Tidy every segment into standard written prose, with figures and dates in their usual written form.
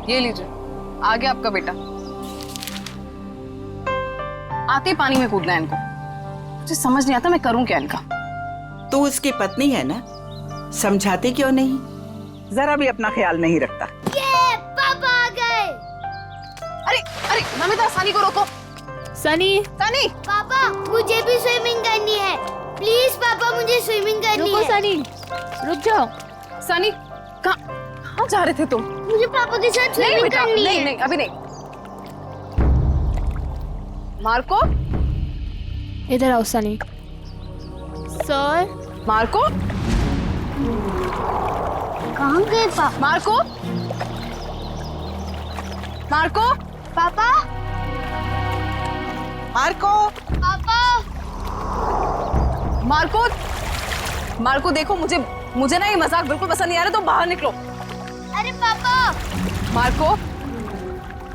ये लीजिए, आ गया आपका बेटा। आते ही पानी में कूदना है इनको। मुझे समझ नहीं आता मैं करूं क्या इनका। तू उसकी पत्नी है ना, समझाती क्यों नहीं? जरा भी अपना ख्याल नहीं रखता। ये पापा आ गए। अरे अरे नमिता, सनी को रोको। सनी, सनी, पापा मुझे भी स्विमिंग करनी है। प्लीज पापा, मुझे स्विमिंग करनी रुको है। सनी, रुक जाओ। सनी, कहाँ जा रहे थे तुम? मुझे पापा के साथ नहीं स्विमिंग बेटा, करनी नहीं है। नहीं, अभी नहीं। मार्को, इधर आओ सनी। सर, मार्को, कहाँ गए पापा? मार्को, मार्को, पापा, मार्को, पापा, मार्को, मार्को देखो, मुझे ना ये मजाक बिल्कुल पसंद नहीं आ रहा, तो बाहर निकलो। अरे पापा, मार्को,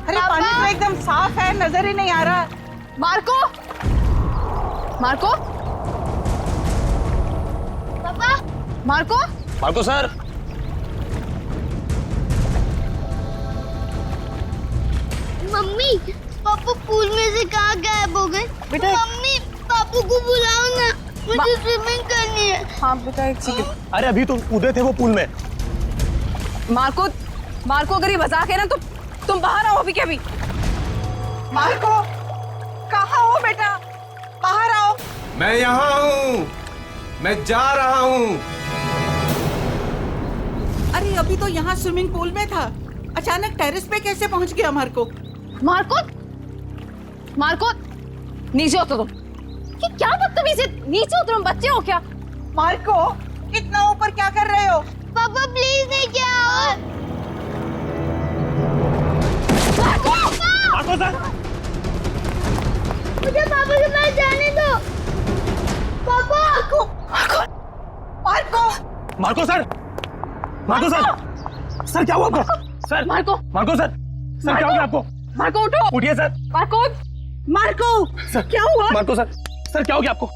अरे पानी तो एकदम साफ है, नजर ही नहीं आ रहा। मार्को, मार्को, पापा, मार्को, मार्को सर। मम्मी, पापा पूल में से कहाँ गायब हो गए? बेटा, मम्मी, पापू को बुलाओ ना, मुझे स्विमिंग करनी है। हाँ बेटा, एक सेकंड। अरे अभी तो कूदे थे वो पूल में। मार्को, मार्को अगर ये मजाक है ना तो तुम बाहर आओ अभी के अभी। मार्को, कहाँ हो बेटा? बाहर आओ। मैं यहाँ हूँ, मैं जा रहा हूँ। अरे अभी तो यहाँ स्विमिंग पूल में था, अचानक टेरेस पे कैसे पहुँच गया मार्को? मार्को, मार्को, नीचे उतरो तुम। ये क्या बदतमीजी, नीचे उतरो, बच्चे हो क्या? मार्को, इतना ऊपर क्या कर रहे हो? पापा प्लीज नहीं, क्या और? मार्को सर, मुझे पापा के पास जाने दो। पापा, Marco, Marco sir, Marco sir, sir क्या हुआ आपको? Sir Marco, Marco sir, sir क्या हो गया आपको? मार्को उठो। उठिए सर। मार्को, मार्को, सर क्या हुआ? मार्को सर, सर क्या हो गया आपको?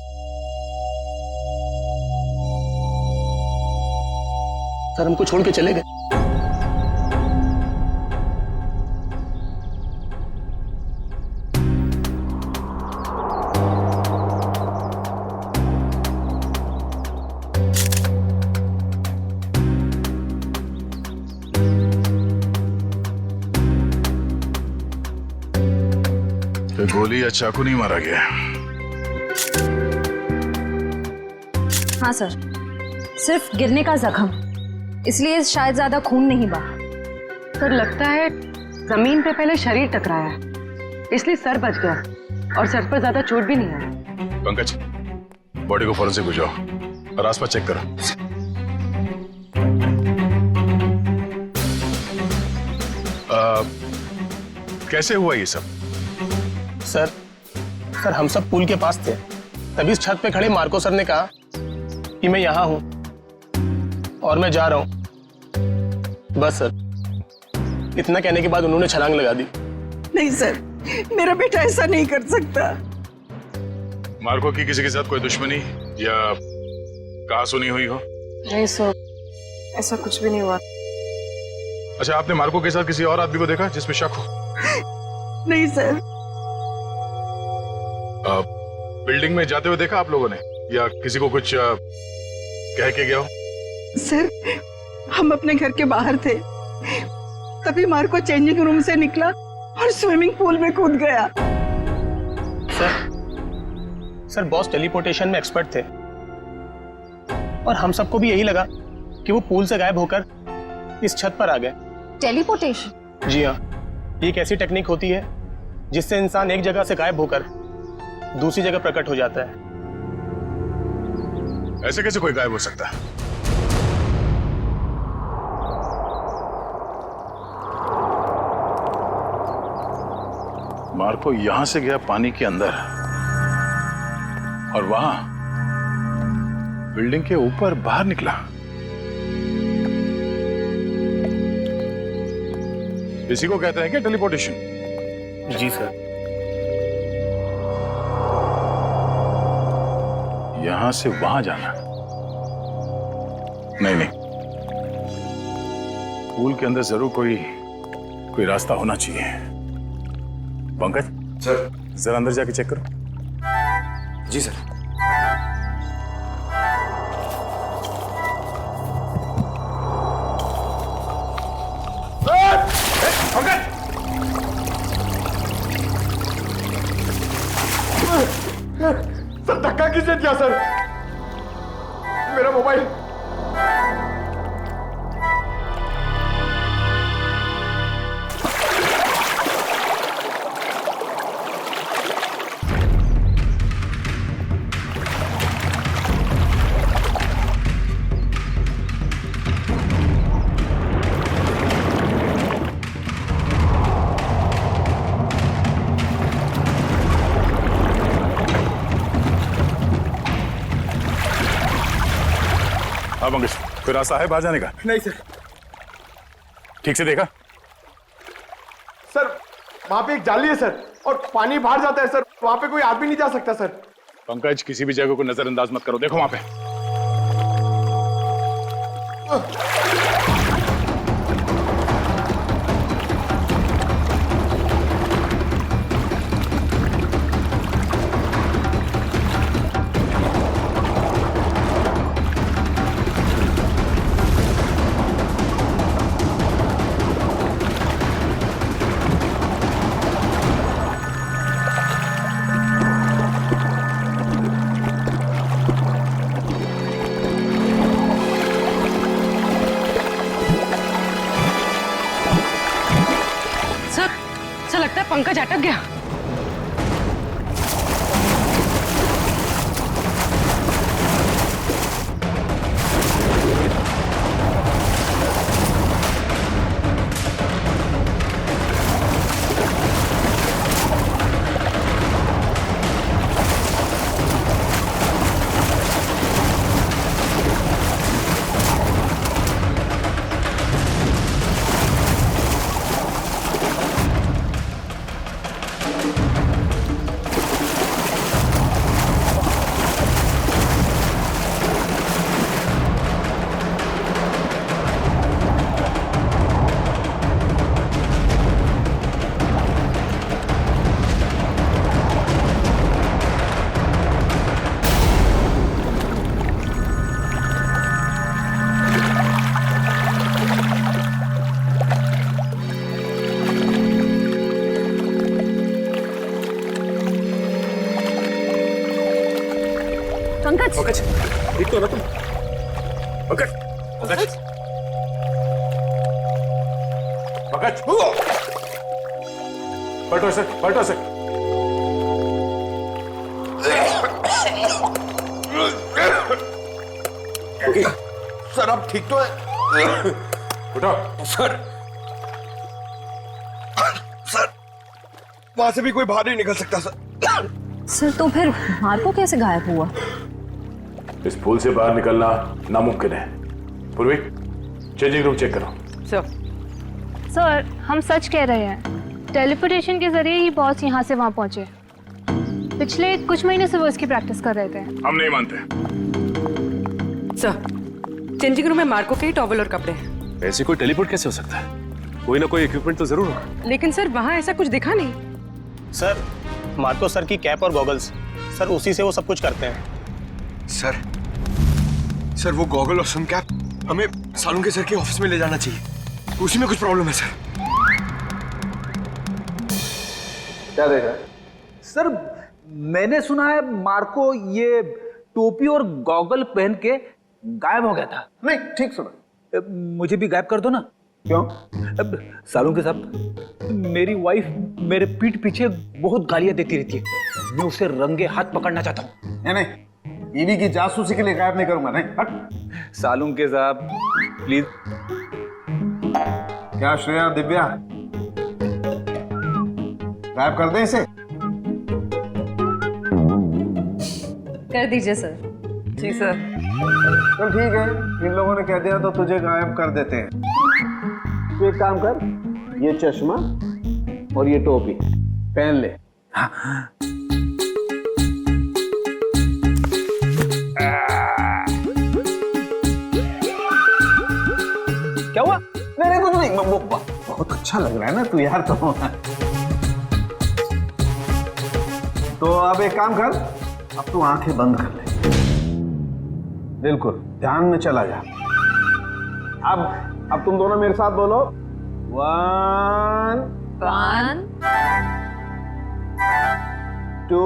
सर हमको छोड़ के चले गए। गोली या चाकू नहीं मारा गया? हाँ सर, सिर्फ गिरने का जख्म, इसलिए शायद ज्यादा खून नहीं बहा। सर लगता है जमीन पे पहले शरीर टकराया है, इसलिए सर बच गया और सर पर ज्यादा चोट भी नहीं आई। पंकज, बॉडी को फॉरेंसिक भिजवाओ और आसपास चेक करो। कैसे हुआ ये सब? सर हम सब पूल के पास थे, तभी इस छत पे खड़े मार्को सर ने कहा कि मैं यहाँ हूँ और मैं जा रहा हूँ। बस सर, इतना कहने के बाद उन्होंने छलांग लगा दी। नहीं सर, मेरा बेटा ऐसा नहीं कर सकता। मार्को की किसी के साथ कोई दुश्मनी या कहा सुनी हुई हो? नहीं सर, ऐसा कुछ भी नहीं हुआ। अच्छा, आपने मार्को के साथ किसी और आदमी को देखा जिसमें शक हो? नहीं सर। बिल्डिंग में जाते हुए देखा आप लोगों ने, या किसी को कुछ कह के गया हो? सर, हम अपने घर के बाहर थे, तभी चेंजिंग रूम से निकला और स्विमिंग पूल में कूद गया। सर बॉस टेलीपोर्टेशन में एक्सपर्ट थे और हम सबको भी यही लगा कि वो पूल से गायब होकर इस छत पर आ गए। टेलीपोर्टेशन? जी हाँ, ये एक ऐसी टेक्निक होती है जिससे इंसान एक जगह से गायब होकर दूसरी जगह प्रकट हो जाता है। ऐसे कैसे कोई गायब हो सकता है? मार्को यहां से गया पानी के अंदर और वहां बिल्डिंग के ऊपर बाहर निकला। इसी को कहते हैं क्या टेलीपोर्टेशन? जी सर। यहां से वहां जाना? नहीं, पूल के अंदर जरूर कोई कोई रास्ता होना चाहिए। पंकज सर। जरा अंदर जाके चेक करो। जी सर। सर धक्का किसने दिया सर? मेरा मोबाइल। हाँ पंकज, कोई रास्ता है बाहर जाने का? नहीं सर। ठीक से देखा? सर वहां पे एक जाली है सर, और पानी बाहर जाता है सर, वहां पे कोई आदमी नहीं जा सकता सर। पंकज, किसी भी जगह को नजरअंदाज मत करो, देखो वहां पे। सर लगता है पंकज अटक गया। पंकज, ठीक तो ना तुम? पंकज, पंकज, पंकज, पलटो सर, पलटो सर। सर आप ठीक तो है? उठो। सर वहां से भी कोई बाहर नहीं निकल सकता सर। सर तो फिर मार्को कैसे गायब हुआ? इस पुल से बाहर निकलना नामुमकिन है। पूर्वी, चेंजिंग रूम चेक करो। सर हम सच कह रहे हैं, टेलीपोर्टेशन के जरिए ही बॉस यहाँ से वहाँ पहुँचे। पिछले कुछ महीने से वो इसकी प्रैक्टिस कर रहे थे। हम नहीं मानते। सर चेंजिंग रूम में मार्को के ही टॉवल और कपड़े हैं। ऐसे कोई टेलीपोर्ट कैसे हो सकता है? कोई ना कोई इक्विपमेंट तो जरूर होगा। लेकिन सर वहाँ ऐसा कुछ दिखा नहीं। सर मार्को सर की कैप और गॉगल्स, सर उसी से वो सब कुछ करते हैं। सर वो गॉगल और सन कैप हमें सालुंके सर के ऑफिस में ले जाना चाहिए, उसी में कुछ प्रॉब्लम है सर। क्या देख रहा है? सर मैंने सुना है मार्को ये टोपी और गॉगल पहन के गायब हो गया था। नहीं ठीक सुना। मुझे भी गायब कर दो ना। क्यों? अब सालुंके साहब, मेरी वाइफ मेरे पीठ पीछे बहुत गालियां देती रहती है, मैं उसे रंगे हाथ पकड़ना चाहता हूँ। नहीं, बीवी की जासूसी के लिए गायब नहीं करूंगा। नहीं हट। सालुंके साहब प्लीज। क्या श्रेया, दिव्या, गायब कर दें इसे? कर दीजिए सर। जी सर। चल ठीक है, इन लोगों ने कह दिया तो तुझे गायब कर देते हैं। तू एक काम कर, ये चश्मा और ये टोपी पहन ले। क्या हुआ? नहीं कुछ नहीं, बहुत अच्छा लग रहा है ना तू यार तो अब एक काम कर, अब तू आंखें बंद कर ले, बिल्कुल ध्यान में चला जा। अब तुम दोनों मेरे साथ बोलो, 1 2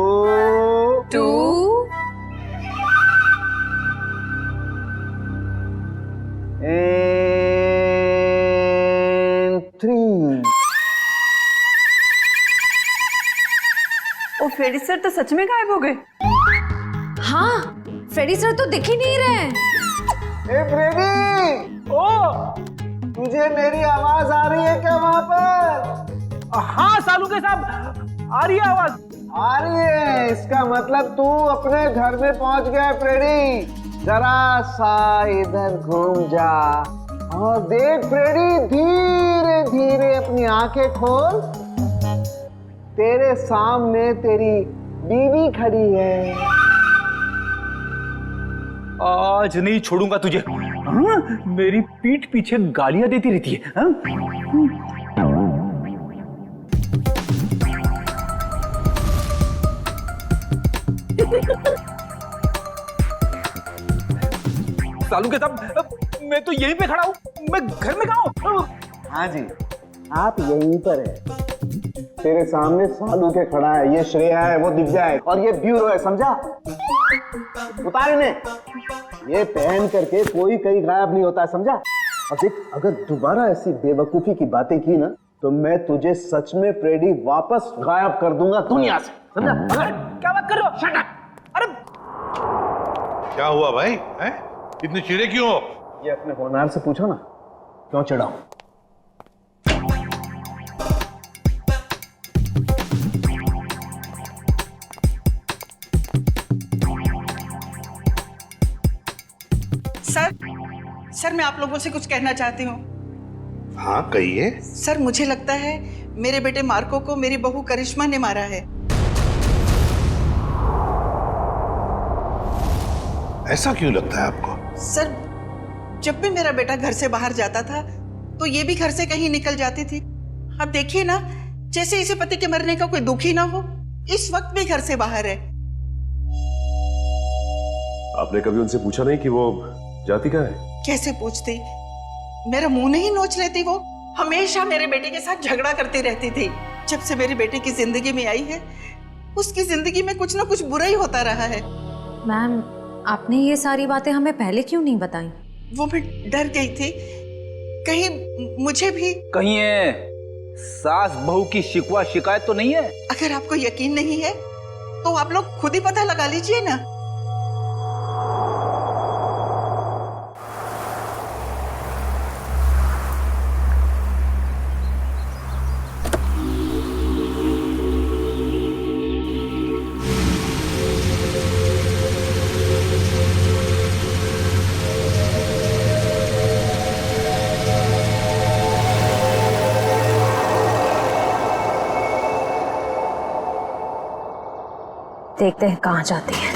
and 3। ओ फ्रेडी सर तो सच में गायब हो गए। हाँ, फ्रेडी सर तो दिख ही नहीं रहे। ए फ्रेडी, ओ तुझे मेरी आवाज आ रही है क्या वहां पर? हाँ सालू के साहब, आ रही है आवाज। आ रही है, इसका मतलब तू अपने घर में पहुंच गया फ्रेडी। जरा सा इधर घूम जा और देख फ्रेडी, धीरे धीरे अपनी आंखें खोल, तेरे सामने तेरी बीवी खड़ी है। आज नहीं छोड़ूंगा तुझे। हाँ? मेरी पीठ पीछे गालियां देती रहती है। हाँ? सालू के साहब, मैं तो यहीं पे खड़ा हूँ, मैं घर में कहाँ हूँ? हाँ जी, आप यहीं पर है। तेरे सामने सालू के खड़ा है, ये श्रेया है, वो दिव्या है और ये ब्यूरो है, समझा? उतार इन्हें। ये पहन करके कोई कहीं गायब नहीं होता है, समझा? अब देख, अगर दोबारा ऐसी बेवकूफी की बातें की ना तो मैं तुझे सच में फ्रेडी वापस गायब कर दूंगा दुनिया से, समझा? क्या बात कर रहे हो? Shut up! अरे क्या हुआ भाई? हैं? इतने चिड़े क्यों हो? ये अपने होनहार से पूछो ना, क्यों चिढ़ा हूं? सर मैं आप लोगों से कुछ कहना चाहती हूँ। हाँ कहिए। सर मुझे लगता है मेरे बेटे मार्को को मेरी बहू करिश्मा ने मारा है। ऐसा क्यों लगता है आपको? सर जब भी मेरा बेटा घर से बाहर जाता था तो ये भी घर से कहीं निकल जाती थी। अब देखिए ना, जैसे इसे पति के मरने का कोई दुख ही ना हो, इस वक्त भी घर से बाहर है। आपने कभी उनसे पूछा नहीं कि वो जाती कहाँ है? कैसे पूछती, मेरा मुंह नहीं नोच लेती। वो हमेशा मेरे बेटे के साथ झगड़ा करती रहती थी। जब से मेरी बेटी की जिंदगी में आई है, उसकी जिंदगी में कुछ ना कुछ बुरा ही होता रहा है। मैम, आपने ये सारी बातें हमें पहले क्यों नहीं बताई? वो मैं डर गई थी, कहीं मुझे भी कहीं सास बहू की शिकवा शिकायत तो नहीं है? अगर आपको यकीन नहीं है तो आप लोग खुद ही पता लगा लीजिए ना। देखते हैं कहाँ जाती है।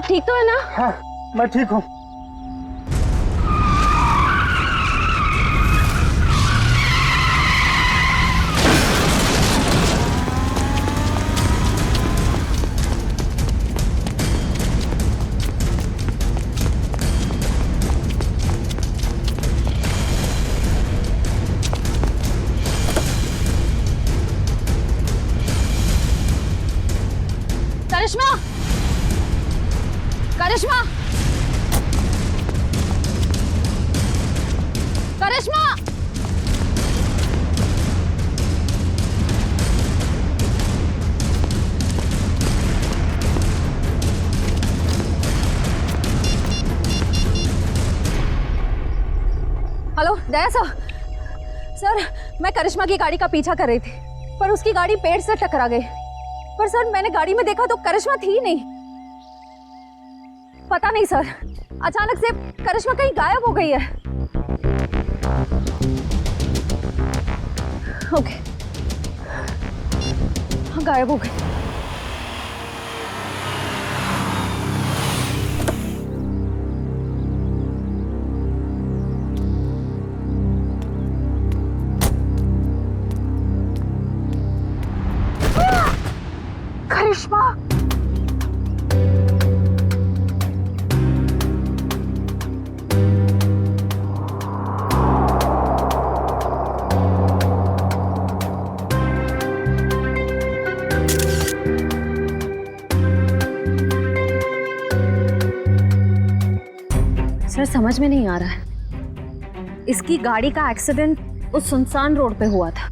ठीक तो है ना? हाँ मैं ठीक हूँ। करिश्मा, करिश्मा, करिश्मा, हेलो दया सर। सर मैं करिश्मा की गाड़ी का पीछा कर रही थी पर उसकी गाड़ी पेड़ से टकरा गई। पर सर मैंने गाड़ी में देखा तो करिश्मा थी नहीं। पता नहीं सर, अचानक से करिश्मा कहीं गायब हो गई है। ओके, हाँ गायब हो गई। करिश्मा, सर समझ में नहीं आ रहा है, इसकी गाड़ी का एक्सीडेंट उस सुनसान रोड पे हुआ था,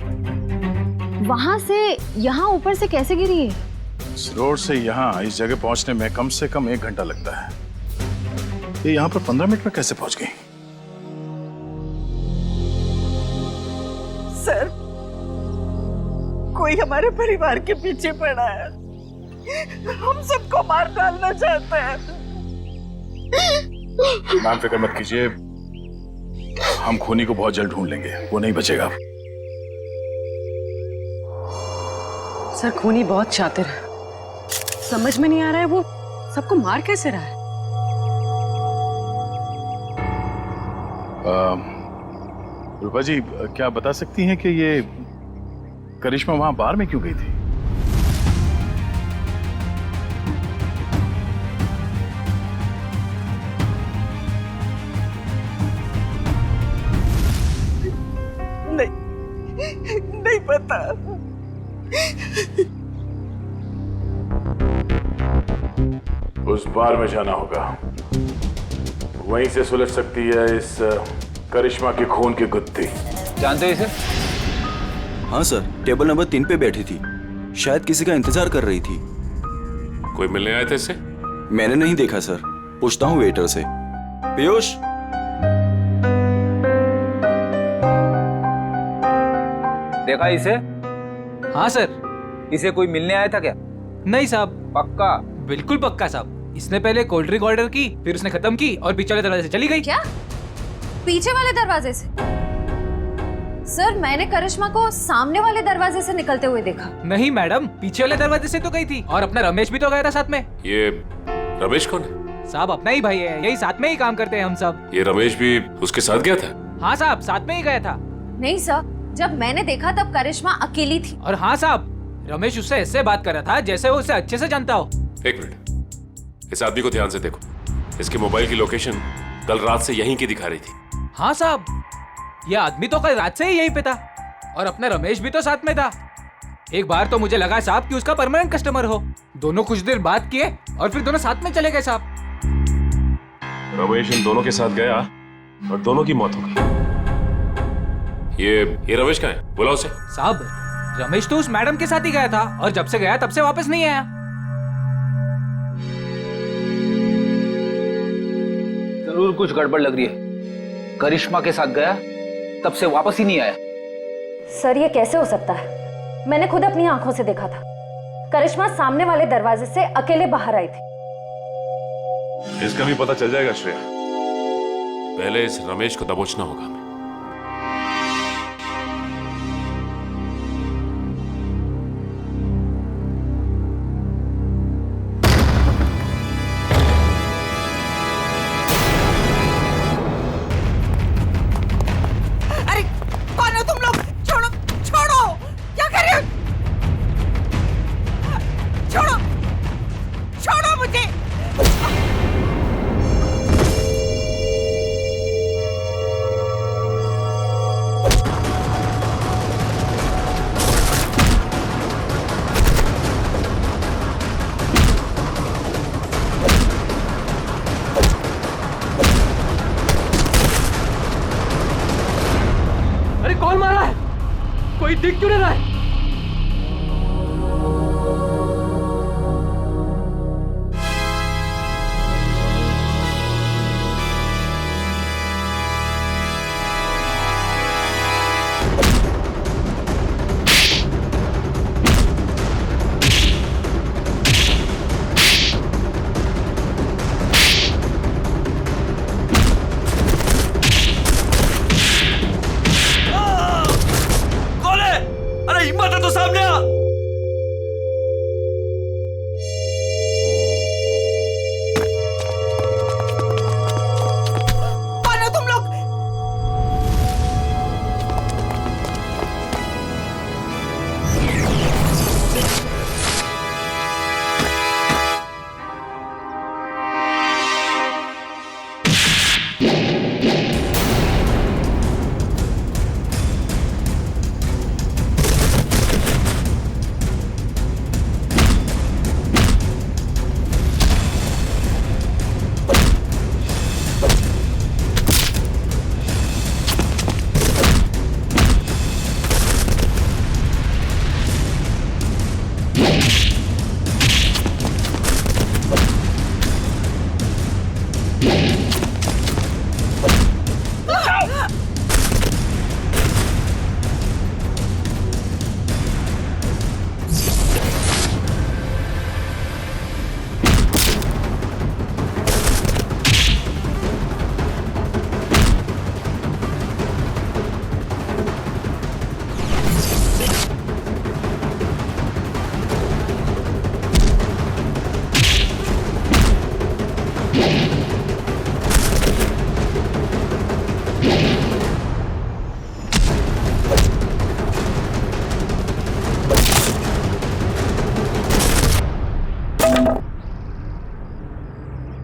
वहां से यहाँ ऊपर से कैसे गिरी है? इस रोड से यहाँ इस जगह पहुंचने में कम से कम 1 घंटा लगता है। ये यहाँ पर 15 मिनट में कैसे पहुंच गई? सर कोई हमारे परिवार के पीछे पड़ा है, हम सबको मार डालना चाहता है। मैम फिक्र मत कीजिए, हम खूनी को बहुत जल्द ढूंढ लेंगे, वो नहीं बचेगा। सर खूनी बहुत शातिर है, समझ में नहीं आ रहा है वो सबको मार कैसे रहा है। रूपा जी क्या बता सकती हैं कि ये करिश्मा वहां बार में क्यों गई थी? नहीं पता। उस बार में जाना होगा, वहीं से सुलझ सकती है इस करिश्मा की खून की गुत्थी। जानते हो इसे? हाँ सर, टेबल नंबर 3 पे बैठी थी, शायद किसी का इंतजार कर रही थी। कोई मिलने आए थे इससे? मैंने नहीं देखा सर, पूछता हूँ वेटर से। पीयूष, देखा इसे? हाँ सर। इसे कोई मिलने आया था क्या? नहीं साहब। पक्का? बिल्कुल पक्का साहब। इसने पहले कोल्ड ड्रिंक ऑर्डर की, फिर उसने खत्म की और पीछे वाले दरवाजे से चली गई। क्या? पीछे वाले दरवाजे से? सर मैंने करिश्मा को सामने वाले दरवाजे से निकलते हुए देखा। नहीं मैडम, पीछे वाले दरवाजे से तो गई थी, और अपना रमेश भी तो गया था साथ में। ये रमेश कौन है? साहब अपना ही भाई है, यही साथ में ही काम करते हैं हम सब। ये रमेश भी उसके साथ गया था? हाँ साहब, साथ में ही गया था। नहीं सर, जब मैंने देखा तब करिश्मा अकेली थी। और हाँ साहब, रमेश उससे ऐसे बात कर रहा था जैसे वो उसे अच्छे से जानता हो। 1 मिनट, इस आदमी को ध्यान से देखो। इसके मोबाइल की लोकेशन कल रात से यहीं की दिखा रही थी। हाँ साहब, ये आदमी तो कल रात से ही यहीं पे था, और अपना रमेश भी तो साथ में था। एक बार तो मुझे लगा साहब कि उसका परमानेंट कस्टमर हो। दोनों कुछ देर बात किए और फिर दोनों साथ में चले गए साहब। रमेश इन दोनों के साथ गया और दोनों की मौत हो गई। ये रमेश कहाँ है? बुलाओ उसे। साहब रमेश तो उस मैडम के साथ ही गया था, और जब से गया तब से वापस नहीं आया। जरूर कुछ गड़बड़ लग रही है। करिश्मा के साथ गया, तब से वापस ही नहीं आया। सर ये कैसे हो सकता है? मैंने खुद अपनी आंखों से देखा था, करिश्मा सामने वाले दरवाजे से अकेले बाहर आई थी। इसका भी पता चल जाएगा श्रेया। पहले इस रमेश को दबोचना होगा हमें। अभी दिख क्यों नहीं रहा है?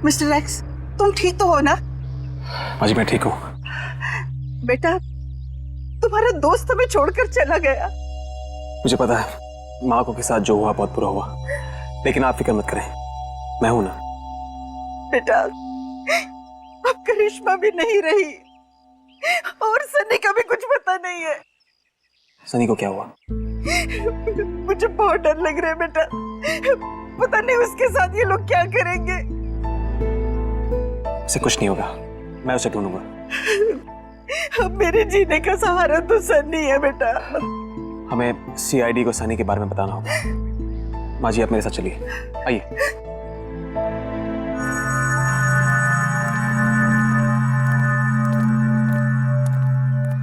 मिस्टर एक्स, तुम ठीक तो हो ना? माँ जी मैं ठीक हूँ। बेटा, तुम्हारा दोस्त हमें छोड़कर चला गया। मुझे पता है माँ को के साथ जो हुआ बहुत बुरा हुआ, लेकिन आप फिक्र मत करें, मैं हूं ना। बेटा, अब करिश्मा भी नहीं रही और सनी का भी कुछ पता नहीं है। सनी को क्या हुआ? मुझे बहुत डर लग रहा है बेटा, पता नहीं उसके साथ ये लोग क्या करेंगे। उसे कुछ नहीं होगा, मैं उसे ढूंढूंगा। अब मेरे जीने का सहारा तो सनी है बेटा। हमें सीआईडी को सनी के बारे में बताना होगा। माँ जी आप मेरे साथ चलिए, आइए।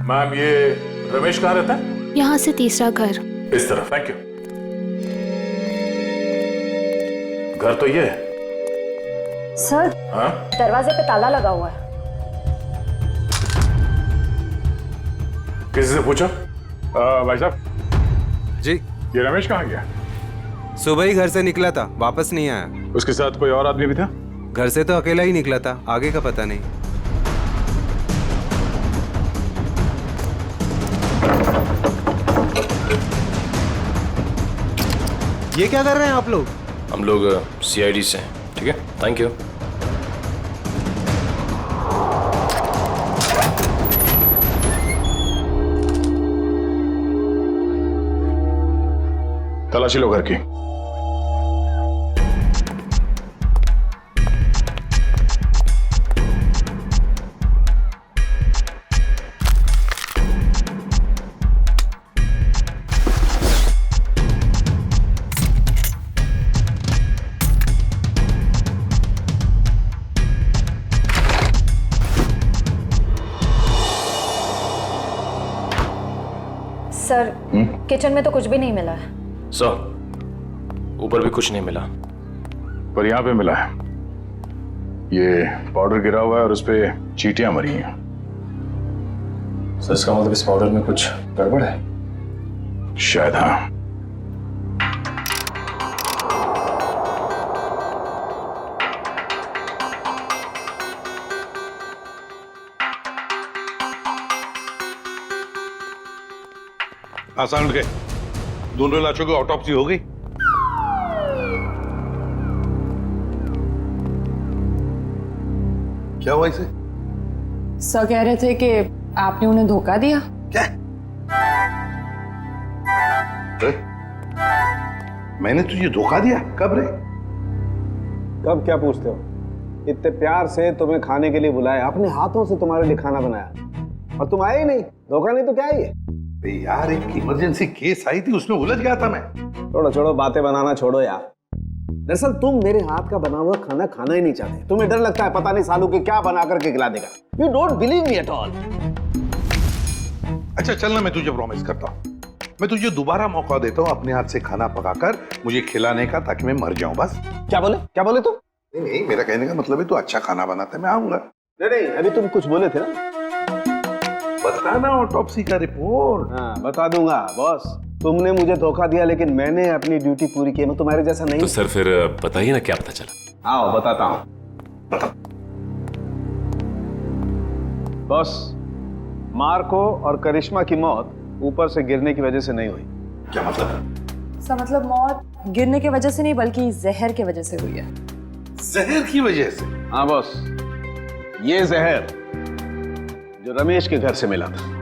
मैम ये रमेश कहाँ रहता है? यहाँ से तीसरा घर। इस तरफ। Thank you. घर तो ये है। सर, हाँ? दरवाजे पे ताला लगा हुआ है। किसी से पूछा? भाई साहब जी, ये रमेश कहाँ गया? सुबह ही घर से निकला था, वापस नहीं आया। उसके साथ कोई और आदमी भी था? घर से तो अकेला ही निकला था, आगे का पता नहीं। ये क्या कर रहे हैं आप लोग? हम लोग सीआईडी से हैं। ठीक है, थैंक यू। तलाशी लो घर की। सर, किचन में तो कुछ भी नहीं मिला है। सर, ऊपर भी कुछ नहीं मिला, पर यहाँ पे मिला है। ये पाउडर गिरा हुआ है और उस पे चींटियां मरी हैं। सर इसका मतलब इस पाउडर में कुछ गड़बड़ है? शायद हाँ। आसान उठ गए। दोनों लाशों की ऑटोप्सी हो गई। क्या हुआ इसे? सर कह रहे थे कि आपने उन्हें धोखा दिया। क्या? मैंने तुझे धोखा दिया? कब रे? कब क्या पूछते हो? इतने प्यार से तुम्हें खाने के लिए बुलाया, अपने हाथों से तुम्हारे लिए खाना बनाया और तुम आए ही नहीं। धोखा नहीं तो क्या है ये? यार एक इमरजेंसी केस आई थी, उसमें उलझ गया था मैं। छोड़ो छोड़ो, बातें बनाना छोड़ो यार। दरअसल तुम मेरे हाथ का बना हुआ खाना खाना ही नहीं चाहते। तुम्हें डर लगता है पता नहीं सालू के क्या बना करके खिला देगा। You don't believe me at all. अच्छा चल ना, मैं तुझे प्रॉमिस करता हूँ, मैं तुझे दोबारा मौका देता हूँ अपने हाथ से खाना पकाकर मुझे खिलाने का, ताकि मैं मर जाऊं बस। क्या बोले तुम? नहीं, मेरा कहने का मतलब है तू अच्छा खाना बनाता है, मैं आऊंगा। नहीं, अभी तुम कुछ बोले थे ना। बताना ऑटोप्सी का रिपोर्ट। हाँ बता दूंगा बॉस। तुमने मुझे धोखा दिया लेकिन मैंने अपनी ड्यूटी पूरी की। मैं तुम्हारे जैसा नहीं। तो सर फिर बताइए ना क्या पता चला। आओ बताता हूँ। बॉस, मार्को और करिश्मा की मौत ऊपर से गिरने की वजह से नहीं हुई। क्या मतलब? इसका मतलब मौत गिरने की वजह से नहीं बल्कि जहर की वजह से हुई है। जहर की वजह से? हाँ बॉस, ये जहर जो रमेश के घर से मिला था।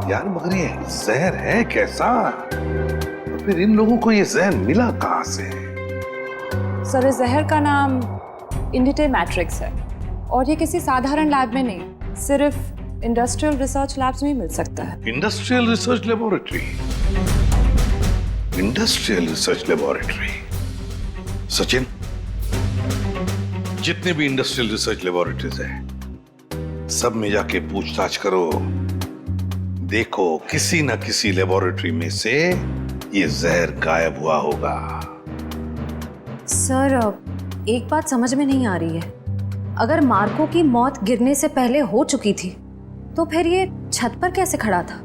यार मगर ये जहर है कैसा? और फिर इन लोगों को ये जहर मिला कहां से? सर इस जहर का नाम इंडिटे मैट्रिक्स है और ये किसी साधारण लैब में नहीं, सिर्फ इंडस्ट्रियल रिसर्च लैब्स में ही मिल सकता है। Industrial research laboratory? Industrial research laboratory? Sachin, जितने भी इंडस्ट्रियल रिसर्च लेबोरेटरीज हैं सब में जाके पूछताछ करो। देखो किसी न किसी लेबोरेटरी में से ये जहर गायब हुआ होगा। सर एक बात समझ में नहीं आ रही है, अगर मार्को की मौत गिरने से पहले हो चुकी थी तो फिर ये छत पर कैसे खड़ा था?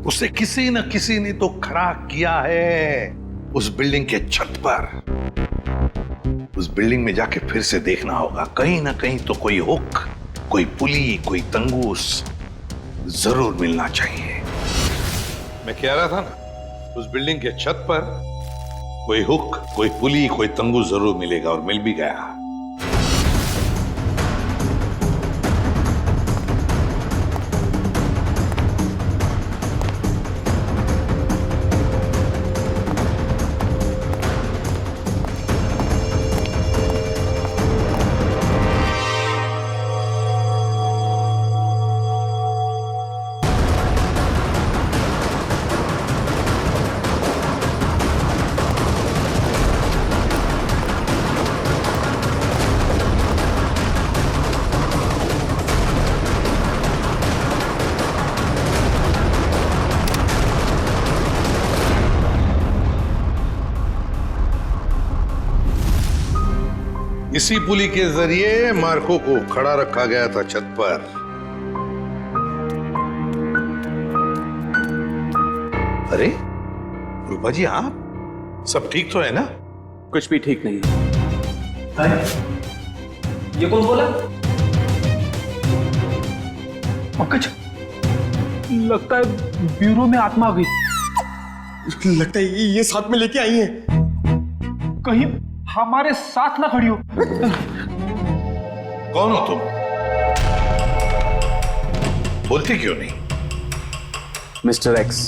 उसे किसी न किसी ने तो खड़ा किया है उस बिल्डिंग के छत पर। उस बिल्डिंग में जाके फिर से देखना होगा, कहीं ना कहीं तो कोई हुक, कोई पुली, कोई तंगूस जरूर मिलना चाहिए। मैं कह रहा था ना, उस बिल्डिंग के छत पर कोई हुक, कोई पुली, कोई तंगूस जरूर मिलेगा, और मिल भी गया। इसी पुली के जरिए मार्को को खड़ा रखा गया था छत पर। अरे रूपा जी, आप सब ठीक तो है ना? कुछ भी ठीक नहीं है। ये कौन बोला? पंकज, लगता है ब्यूरो में आत्मा आ गई। लगता है ये साथ में लेके आई हैं। कहीं हमारे साथ ना खड़ी हो। कौन हो तुम? बोलते क्यों नहीं? Mister X.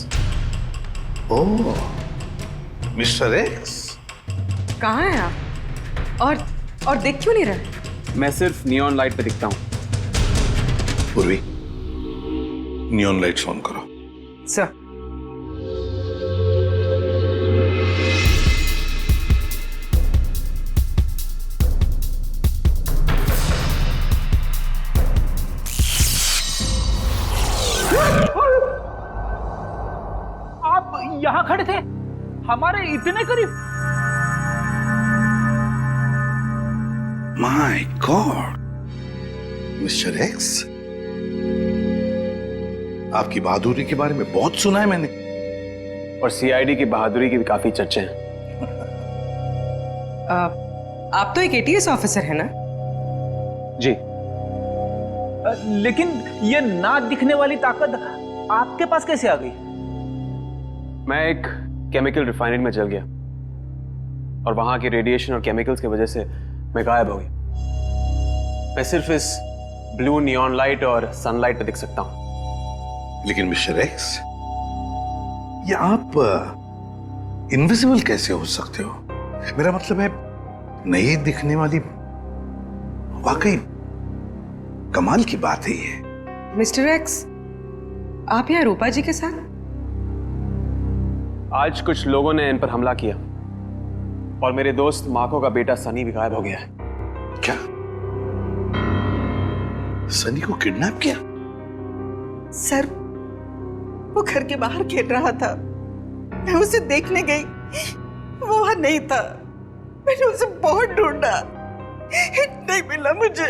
Oh, mister X. कहाँ हैं आप? और देख क्यों नहीं रहे? मैं सिर्फ नियॉन लाइट पे दिखता हूँ। पूर्वी, नियॉन लाइट्स ऑन करो। सर। आप यहाँ खड़े थे, हमारे इतने करीब। माय गॉड, मिस्टर एक्स, आपकी बहादुरी के बारे में बहुत सुना है मैंने। और सीआईडी की बहादुरी की भी काफी चर्चे हैं। आप तो एक एटीएस ऑफिसर है ना? जी। लेकिन ये ना दिखने वाली ताकत आपके पास कैसे आ गई? मैं एक केमिकल रिफाइनरी में जल गया और वहां के रेडिएशन और केमिकल्स की वजह से मैं गायब हो गई। मैं सिर्फ इस ब्लू नियॉन लाइट और सनलाइट पे दिख सकता हूं। लेकिन मिस्टर एक्स, ये आप इनविजिबल कैसे हो सकते हो? मेरा मतलब है नहीं दिखने वाली। वाकई कमाल की बात है ये। मिस्टर एक्स, आप यहाँ रूपा जी के साथ? आज कुछ लोगों ने इन पर हमला किया और मेरे दोस्त मार्को का बेटा सनी भी गायब हो गया है। क्या? सनी को किडनैप किया? सर, वो घर के बाहर खेल रहा था, मैं उसे देखने गई, वो वहां नहीं था। मैंने उसे बहुत ढूंढा, नहीं मिला मुझे।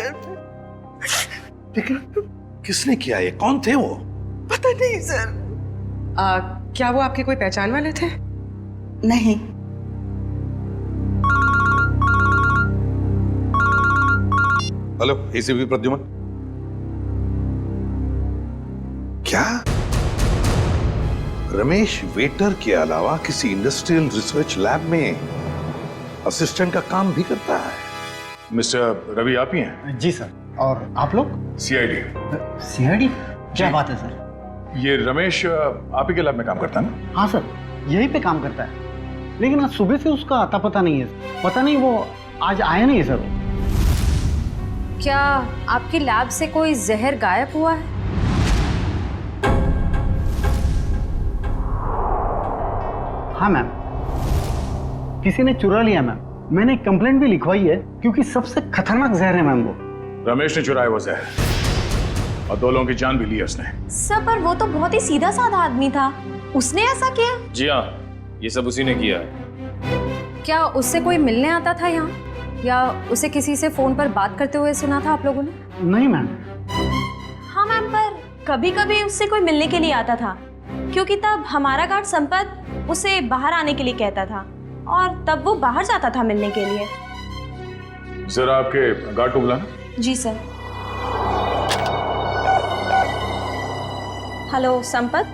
लेकिन किसने किया ये? कौन थे वो? पता नहीं सर। क्या वो आपके कोई पहचान वाले थे? नहीं। Hello, ACP Pradyuman. क्या रमेश वेटर के अलावा किसी इंडस्ट्रियल रिसर्च लैब में असिस्टेंट का काम भी करता है? मिस्टर रवि आप ही हैं? जी सर। और आप लोग? सीआईडी। सीआईडी? क्या बात है सर? ये रमेश आप ही के लैब में काम करता है ना? हाँ सर, यहीं पे काम करता है, लेकिन आज सुबह से उसका आता पता नहीं है। पता नहीं वो आज आया नहीं है सर। क्या आपकी लैब से कोई जहर गायब हुआ है? हाँ मैम, किसी ने चुरा लिया मैम। मैंने कंप्लेंट भी लिखवाई है क्योंकि सबसे खतरनाक जहर है मैम वो। रमेश ने चुराया वो जहर और 2 लोगों की जान भी ली है उसने। सर, पर वो तो बहुत ही सीधा साधा आदमी था, उसने ऐसा किया? जी हाँ, ये सब उसी ने किया है। क्या उससे कोई मिलने आता था यहाँ, या उसे किसी से फोन पर बात करते हुए सुना था आप लोगों ने? नहीं मैम। हाँ मैम, पर कभी कभी उससे कोई मिलने के लिए आता था, क्योंकि तब हमारा गार्ड संपत उसे बाहर आने के लिए कहता था और तब वो बाहर जाता था मिलने के लिए। जरा आपके गार्ड को बुलाना। जी सर। हेलो संपत,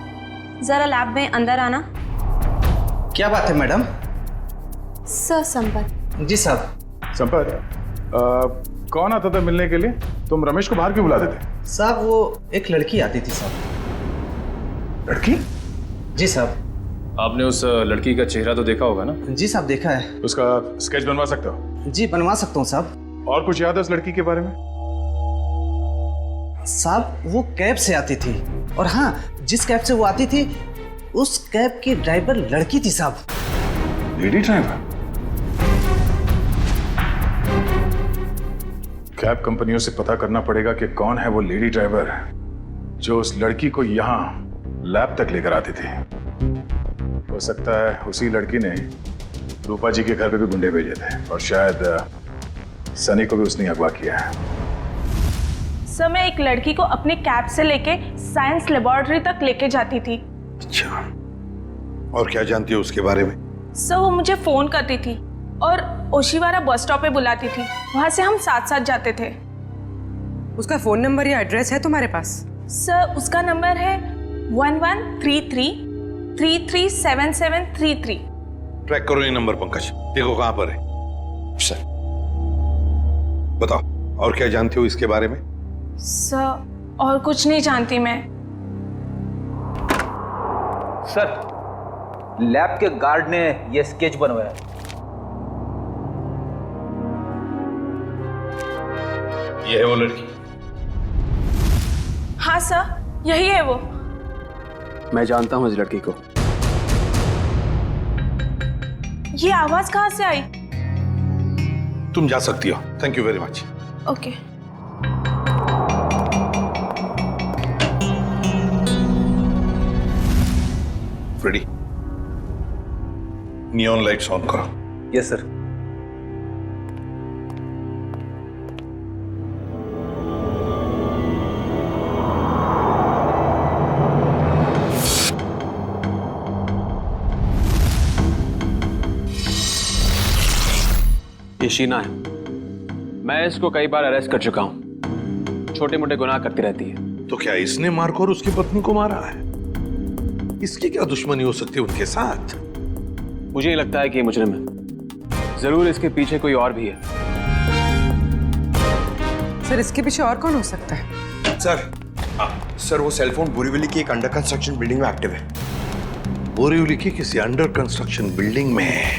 जरा लैब में अंदर आना। क्या बात है मैडम? सर संपत। जी साहब। संपत, कौन आता था मिलने के लिए? तुम रमेश को बाहर क्यों बुला देते? साहब वो एक लड़की आती थी साहब। लड़की? जी साहब। आपने उस लड़की का चेहरा तो देखा होगा ना? जी साहब, देखा है। उसका स्केच बनवा सकते हो? जी बनवा सकता हूँ साहब। और कुछ याद है उस लड़की के बारे में? साहब वो कैब से आती थी, और हाँ, जिस कैब से वो आती थी उस कैब की ड्राइवर लड़की थी साहब। Lady driver? कैब कंपनियों से पता करना पड़ेगा कि कौन है वो लेडी ड्राइवर जो उस लड़की को यहाँ लैब तक लेकर आती थी। हो सकता है उसी लड़की ने रूपा जी के घर पे भी गुंडे भेजे थे, और शायद सनी को भी उसने अगवा किया है। सर, मैं एक लड़की को अपने कैब से लेके साइंस लेबोरेटरी तक लेके जाती थी। अच्छा, और क्या जानती हो उसके बारे में? सर, वो मुझे फोन करती थी और ओशिवारा बस स्टॉप पे बुलाती थी, वहां से हम साथ साथ जाते थे। उसका फोन नंबर या एड्रेस है तुम्हारे पास? सर, उसका नंबर है 1133337733। ट्रैक करो ये नंबर पंकज, देखो कहां पर है। सर बताओ, और क्या जानती हो इसके बारे में? सर, और कुछ नहीं जानती मैं। सर, लैब के गार्ड ने ये स्केच बनवाया। ये है वो लड़की? हाँ सर, यही है वो। मैं जानता हूँ इस लड़की को। ये आवाज कहाँ से आई? तुम जा सकती हो। Thank you very much. Okay. Freddy, neon lights on करो। Yes sir. ये शीना है। मैं इसको कई बार अरेस्ट कर चुका हूं। छोटे मोटे गुनाह करती रहती है। तो क्या इसने मार्को और उसकी पत्नी को मारा है? इसकी क्या दुश्मनी हो सकती है उनके साथ? मुझे ये लगता है कि ये मुजरिम है। जरूर इसके पीछे कोई और भी है। सर, इसके पीछे और कौन हो सकता है? सर, सर वो सेलफोन बोरीवली की एक अंडर कंस्ट्रक्शन बिल्डिंग में एक्टिव है। बोरिवली की किसी अंडर कंस्ट्रक्शन बिल्डिंग में है,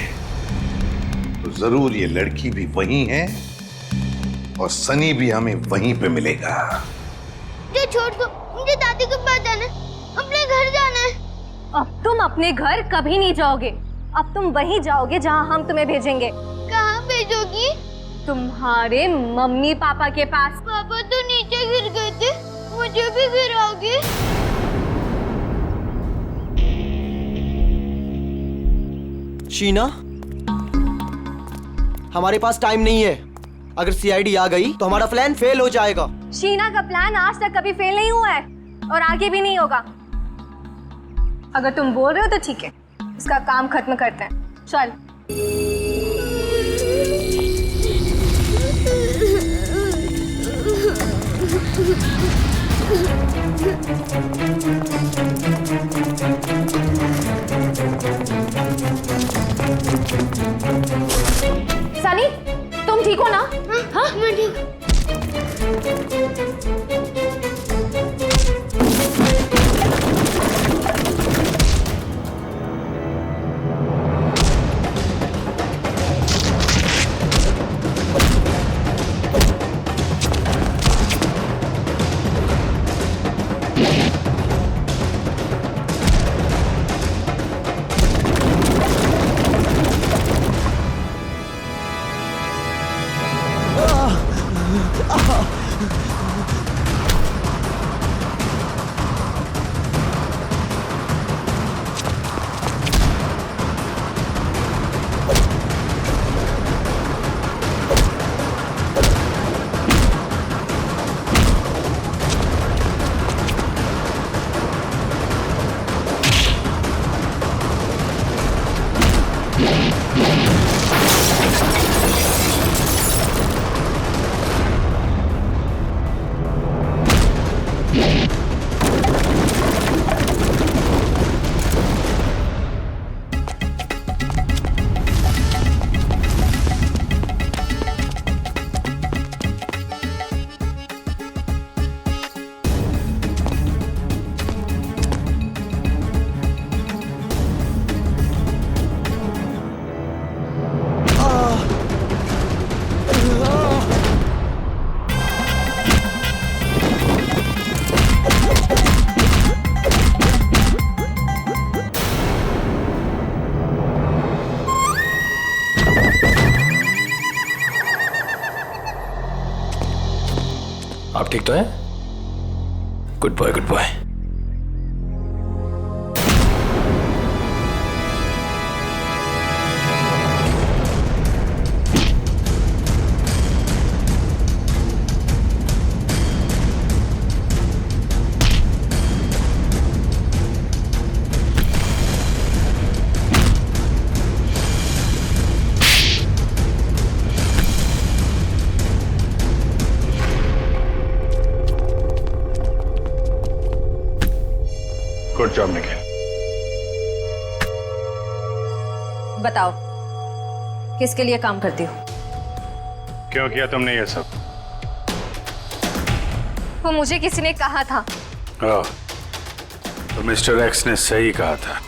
तो जरूर ये लड़की भी वहीं है और सनी भी हमें वहीं पे मिलेगा। मुझे छोड़ दो, मुझे दादी के पास जाना है, अपने घर जाना है। अब तुम अपने घर कभी नहीं जाओगे। अब तुम वहीं जाओगे जहां हम तुम्हें भेजेंगे। कहाँ भेजोगी? तुम्हारे मम्मी पापा के पास। पापा तो नीचे गिर गए थे, मुझे भी गिराओगे? शीना, हमारे पास टाइम नहीं है। अगर सीआईडी आ गई तो हमारा प्लान फेल हो जाएगा। शीना का प्लान आज तक कभी फेल नहीं हुआ है और आगे भी नहीं होगा। अगर तुम बोल रहे हो तो ठीक है, इसका काम खत्म करते हैं। चल। सनी, तुम ठीक हो ना? हाँ, मैं ठीक। आप ठीक तो हैं? Good boy, good boy. Good job Nikhil. बताओ, किसके लिए काम करती हो? क्यों किया तुमने ये सब? वो मुझे किसी ने कहा था। ओह, तो मिस्टर एक्स ने सही कहा था।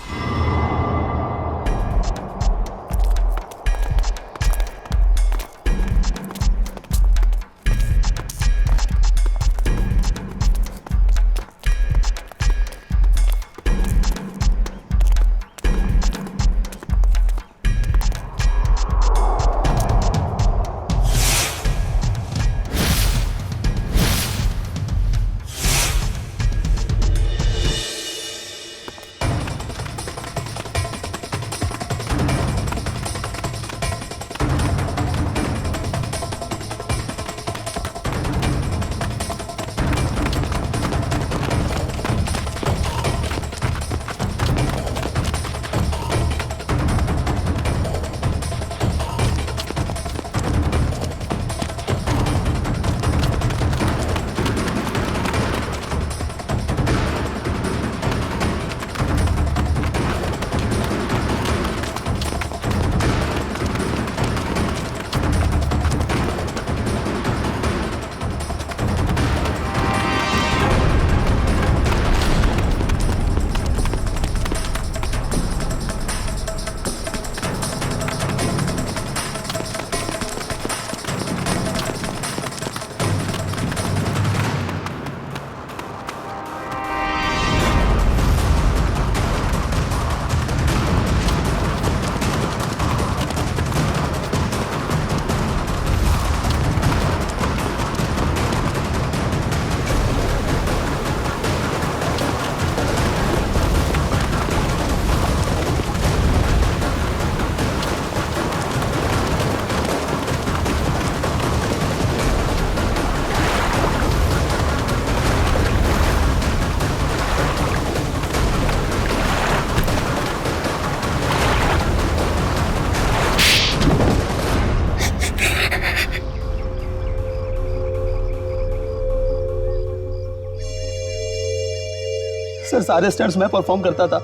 सर सारे स्टंट्स मैं परफॉर्म करता था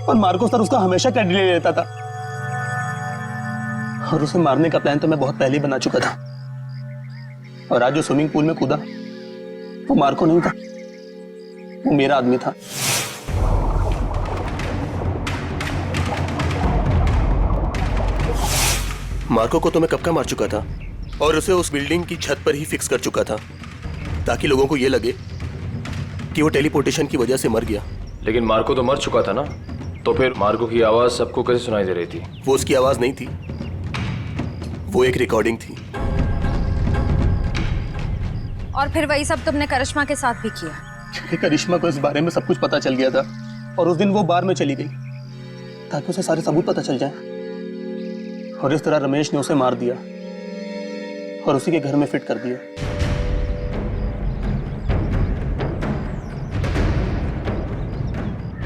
और मार्को सर उसका हमेशा क्रेडिट ले लेता था। और उसे मारने का प्लान तो मैं बहुत पहले ही बना चुका था। और आज जो स्विमिंग पूल में कूदा वो मार्को नहीं था, वो मेरा आदमी था। मार्को को तो मैं कब का मार चुका था और उसे उस बिल्डिंग की छत पर ही फिक्स कर चुका था ताकि लोगों को यह लगे कि वो टेलीपोर्टेशन की वजह से मर गया। लेकिन मार्को तो मर चुका था ना, तो फिर मार्को की आवाज सबको कैसे सुनाई दे रही थी? वो उसकी आवाज नहीं थी, वो एक रिकॉर्डिंग थी। और फिर वही सब तुमने करिश्मा के साथ भी किया? करिश्मा को इस बारे में सब कुछ पता चल गया था और उस दिन वो बार में चली गई ताकि उसे सारे सबूत पता चल जाए। और इस तरह रमेश ने उसे मार दिया और उसी के घर में फिट कर दिया।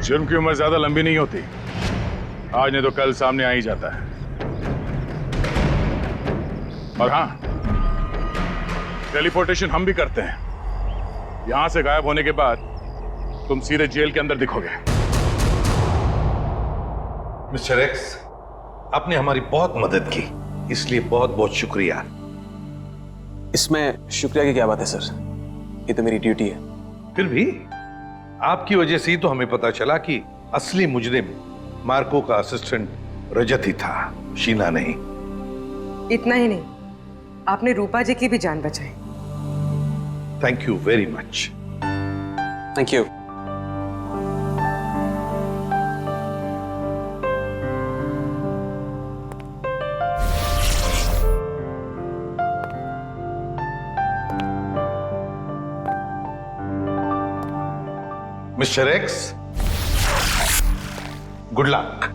जुर्म की उम्र ज्यादा लंबी नहीं होती, आज नहीं तो कल सामने आ ही जाता है। और हाँ, टेलीपोर्टेशन हम भी करते हैं। यहां से गायब होने के बाद तुम सीधे जेल के अंदर दिखोगे। मिस्टर एक्स, आपने हमारी बहुत मदद की, इसलिए बहुत बहुत शुक्रिया। इसमें शुक्रिया की क्या बात है सर, ये तो मेरी ड्यूटी है। फिर भी आपकी वजह से ही तो हमें पता चला कि असली मुजरिम मार्को का असिस्टेंट रजत ही था, शीना नहीं। इतना ही नहीं, आपने रूपा जी की भी जान बचाई। Thank you very much. Thank you. Mister x, good luck.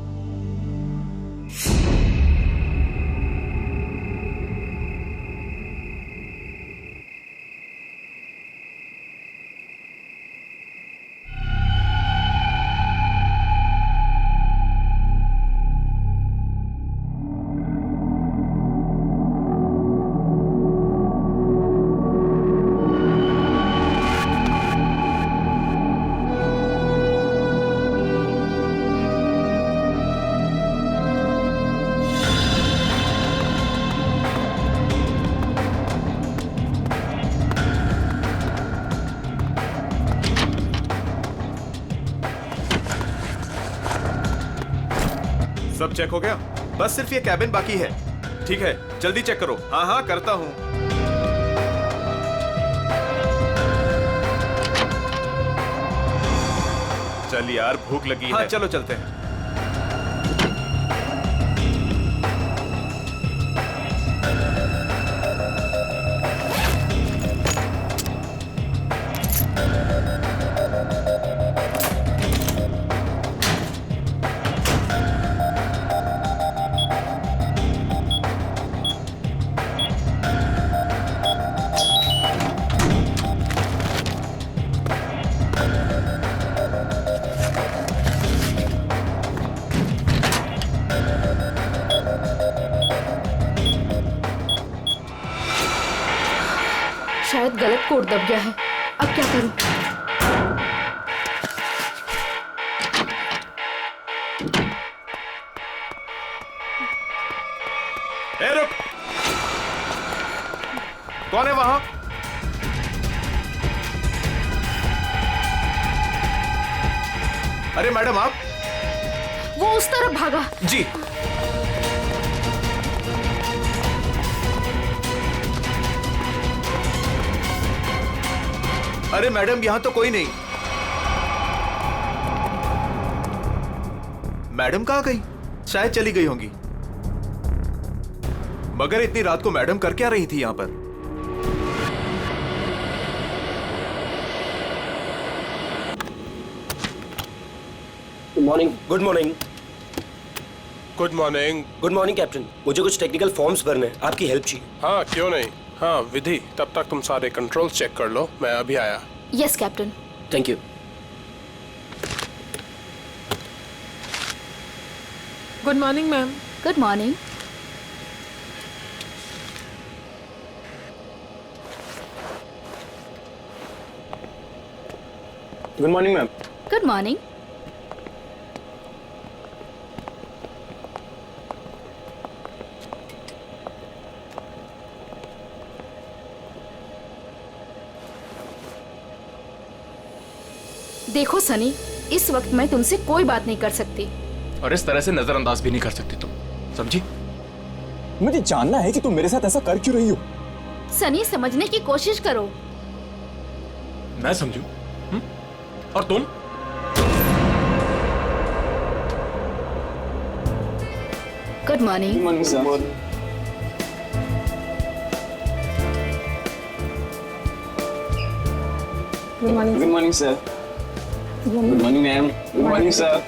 सब चेक हो गया? बस सिर्फ ये कैबिन बाकी है। ठीक है, जल्दी चेक करो। हाँ हाँ करता हूं। चल यार, भूख लगी है। चलो चलते हैं। शायद गलत कोड दब गया है, अब क्या करूं? ए रुक! कौन है वहां? अरे मैडम आप? वो उस तरफ भागा। जी। अरे मैडम, यहां तो कोई नहीं। मैडम कहां गई? शायद चली गई होंगी। मगर इतनी रात को मैडम कर क्या रही थी यहां पर? Good morning. Good morning. Good morning. Good morning captain, मुझे कुछ टेक्निकल फॉर्म्स भरने हैं, आपकी हेल्प चाहिए। हाँ क्यों नहीं। हाँ विधि, तब तक तुम सारे कंट्रोल्स चेक कर लो, मैं अभी आया। Yes captain. Thank you. Good morning ma'am. Good morning. Good morning ma'am. Good morning. देखो सनी, इस वक्त मैं तुमसे कोई बात नहीं कर सकती और इस तरह से नजरअंदाज भी नहीं कर सकती तुम, समझी? मुझे जानना है कि तुम मेरे साथ ऐसा कर क्यों रही हो। सनी, समझने की कोशिश करो। मैं समझू? और तुम? Good morning. Good morning sir. Good morning. Good morning sir. Good morning ma'am. Good morning sir.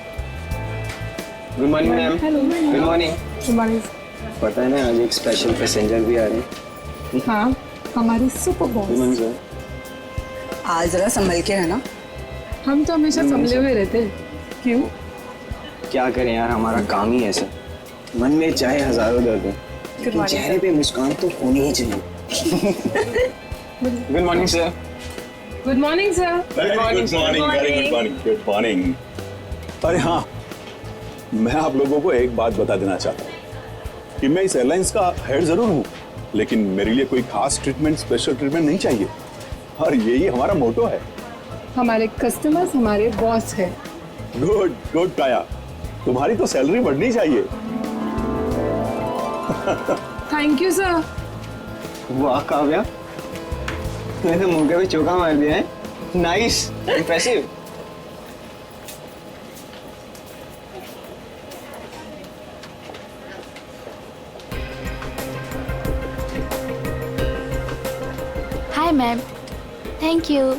Good morning ma'am. Good morning. Good morning. पता है ना, आज एक स्पेशल पैसेंजर भी आ रहे हैं। हाँ, हमारी super boss. Good morning sir. आज जरा संभल के रहना। हम तो हमेशा संभले हुए रहते। क्यों? क्या करें यार, हमारा काम ही ऐसा। मन में चाहे हजारों दर्द हो, लेकिन चेहरे पे मुस्कान तो होनी ही चाहिए। Good morning sir. Good morning sir. Good morning sir. Good morning. अरे हाँ, मैं आप लोगों को एक बात बता देना चाहता हूँ कि मैं इस एयरलाइंस का हेड जरूर हूँ, लेकिन मेरे लिए कोई खास ट्रीटमेंट, स्पेशल ट्रीटमेंट नहीं चाहिए, और यही हमारा मोटो है। हमारे कस्टमर्स हमारे बॉस है। गुड गुड काया, तुम्हारी तो सैलरी बढ़नी चाहिए। Thank you sir. वाह काव्या, तूने तो मुंह पे चौका मार दिया है। Nice, impressive. Hi ma'am. Thank you.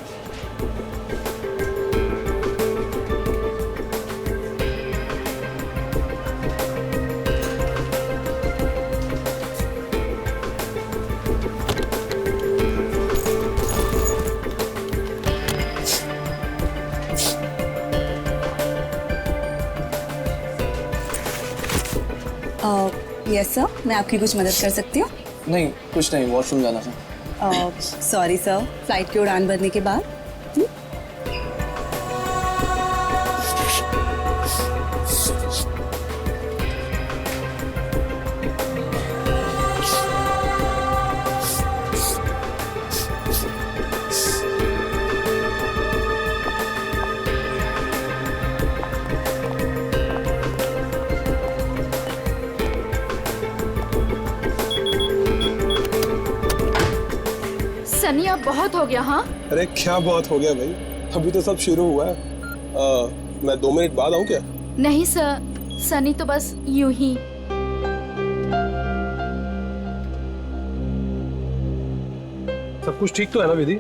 Yes sir, मैं आपकी कुछ मदद कर सकती हूँ? नहीं, कुछ नहीं, वॉशरूम जाना था। सॉरी सर, फ्लाइट की उड़ान भरने के बाद। सनी, अब बहुत हो गया। हाँ, अरे क्या बहुत हो गया भाई, अभी तो सब शुरू हुआ है। मैं 2 मिनट बाद आऊँ क्या? नहीं सर, सनी तो बस यूं ही। सब कुछ ठीक तो है ना विधि?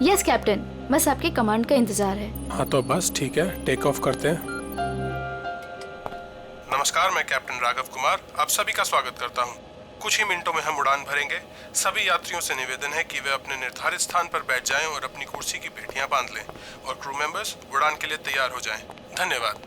यस कैप्टन, बस आपके कमांड का इंतजार है। हाँ तो बस ठीक है, टेक ऑफ करते हैं। नमस्कार, मैं कैप्टन राघव कुमार आप सभी का स्वागत करता हूँ। कुछ ही मिनटों में हम उड़ान भरेंगे। सभी यात्रियों से निवेदन है कि वे अपने निर्धारित स्थान पर बैठ जाएं और अपनी कुर्सी की पेटियां बांध लें, और क्रू मेंबर्स उड़ान के लिए तैयार हो जाएं। धन्यवाद।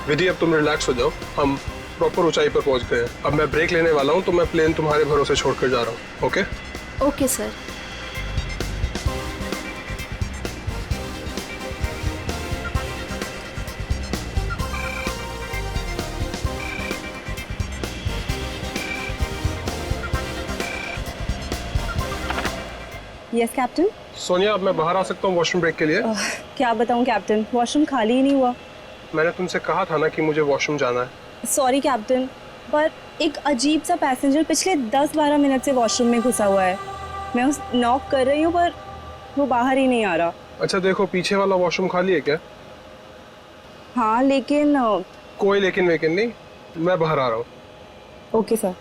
विधि, अब तुम रिलैक्स हो जाओ, हम प्रॉपर ऊंचाई पर पहुंच गए हैं। अब मैं ब्रेक लेने वाला हूं, तो मैं प्लेन तुम्हारे भरोसे छोड़कर जा रहा हूं। Okay? Okay sir. Yes captain. Sonia, अब मैं बाहर आ सकता हूँ वॉशरूम ब्रेक के लिए? क्या बताऊँ कैप्टन, वॉशरूम खाली ही नहीं हुआ। मैंने तुमसे कहा था ना कि मुझे वॉशरूम जाना है। सॉरी कैप्टन, पर एक अजीब सा पैसेंजर पिछले 10-12 मिनट से वॉशरूम में घुसा हुआ है। मैं उस नॉक कर रही हूँ, पर वो बाहर ही नहीं आ रहा। अच्छा देखो, पीछे वाला वॉशरूम खाली है क्या? हाँ लेकिन कोई लेकिन वेकिन नहीं, मैं बाहर आ रहा हूँ। Okay sir.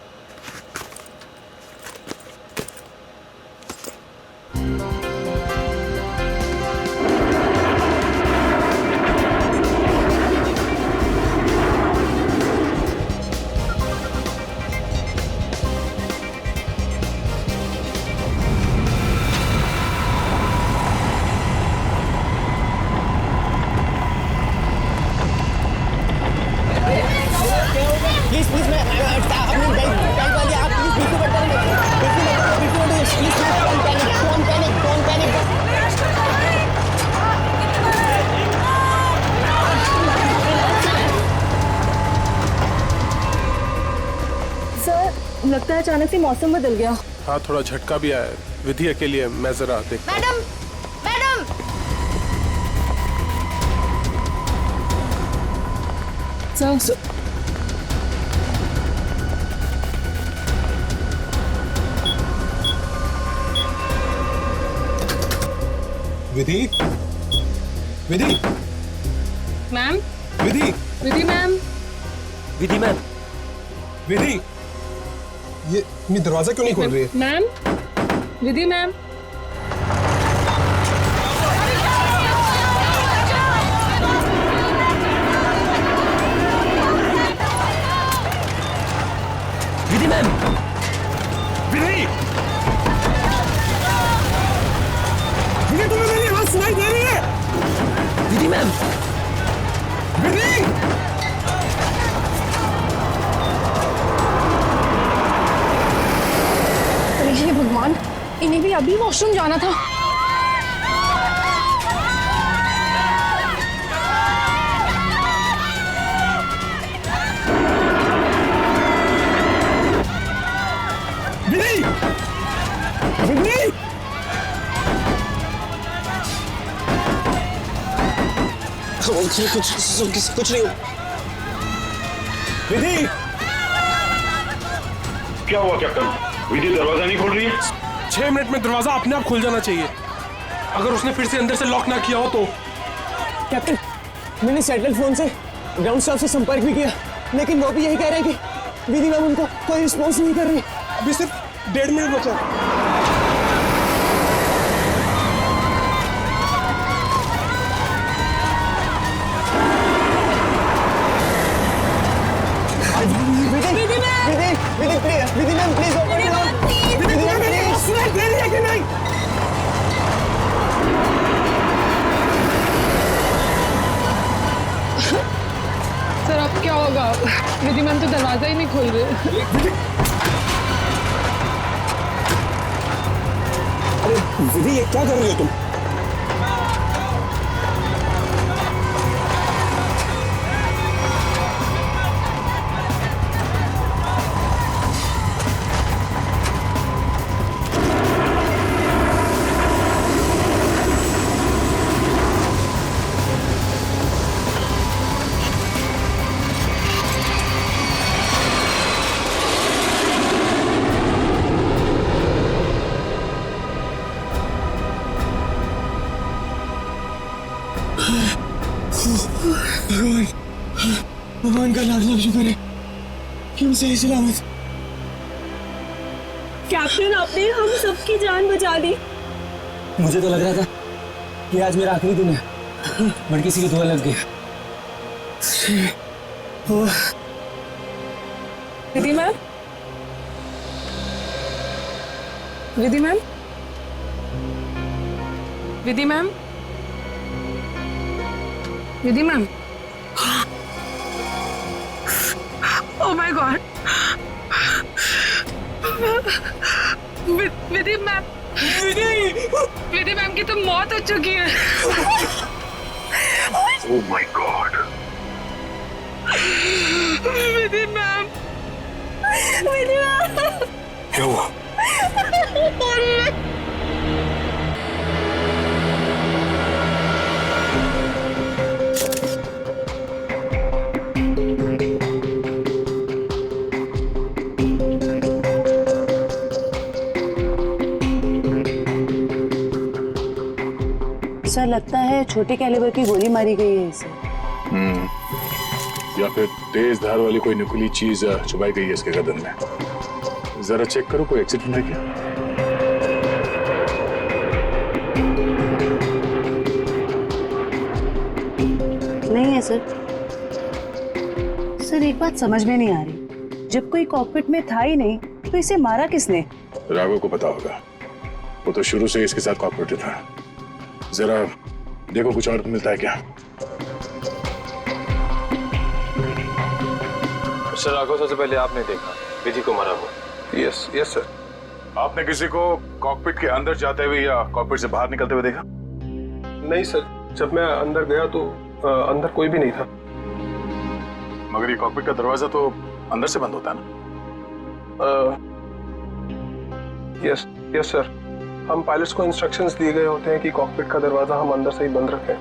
प्लीज प्लीज मैं अपनी बेल्ट वाली आप प्लीज बिल्कुल बता डोंट पैनिक। सर लगता है अचानक से मौसम बदल गया। हाँ थोड़ा झटका भी आया। विधि अकेली है, मैं जरा देखता हूँ। मैडम मैडम सर विधि, विधि, मैम, विधि, विधि मैम, विधि मैम, विधि, ये दरवाजा क्यों नहीं खोल रही है? Ma'am, Vidhi ma'am. Vidhi ma'am, विधि, विधि तुम्हें मेरी आवाज सुनाई दे रही है? विधि मैम, विधि, अरे हे भगवान, इन्हें भी अभी वॉशरूम जाना था। विधि, विधि, कुछ नहीं। विधि, क्या हुआ कैप्टन? विधि दरवाजा नहीं खोल रही है? 6 मिनट में दरवाजा अपने आप खुल जाना चाहिए। अगर उसने फिर से अंदर से लॉक ना किया हो तो। कैप्टन मैंने सैटेलाइट फोन से ग्राउंड स्टाफ से संपर्क भी किया, लेकिन वो भी यही कह रहे हैं कि विधि मैम उनको कोई रिस्पॉन्स नहीं कर रही। अभी सिर्फ 1.5 मिनट बचा। Vidhi ma'am please open it out. Vidhi ma'am please सुनाई दे रही है कि नहीं? सर अब क्या होगा? विधि मैम तो दरवाजा ही नहीं खोल रहे। अरे विधि ये क्या कर रही हो तुम? भगवान का लाख लाख शुक्र है कि हम सही सलामत। कैप्टन आपने हम सबकी जान बचा दी। मुझे तो लग रहा था कि आज मेरा आखिरी दिन है, बट किसी की दुआ लग गई। Vidhi ma'am, Vidhi ma'am, Vidhi ma'am, Vidhi ma'am. Oh my god, Vidhi ma'am, Vidhi ma'am की तो मौत हो चुकी है। Oh my god, Vidhi ma'am, Vidhi ma'am. क्या हुआ? सर लगता है छोटे कैलिबर की गोली मारी गई है इसे। या फिर तेज धार वाली कोई नुकीली चीज छुपाई गई है इसके गर्दन में। जरा चेक करो कोई एक्सीडेंट है क्या। नहीं है सर। सर एक बात समझ में नहीं आ रही, जब कोई कॉकपिट में था ही नहीं तो इसे मारा किसने? राघव को पता होगा, वो तो शुरू से इसके साथ कॉपरेट था। जरा देखो कुछ और मिलता है क्या। सर राघव, सबसे पहले आपने देखा विधि को मारा हुआ? Yes yes sir. आपने किसी को कॉकपिट के अंदर जाते हुए या कॉकपिट से बाहर निकलते हुए देखा? नहीं सर, जब मैं अंदर गया तो अंदर कोई भी नहीं था। मगर ये कॉकपिट का दरवाजा तो अंदर से बंद होता है ना? यस यस सर, हम पायलट्स को इंस्ट्रक्शंस दिए गए होते हैं कि कॉकपिट का दरवाजा हम अंदर से ही बंद रखें।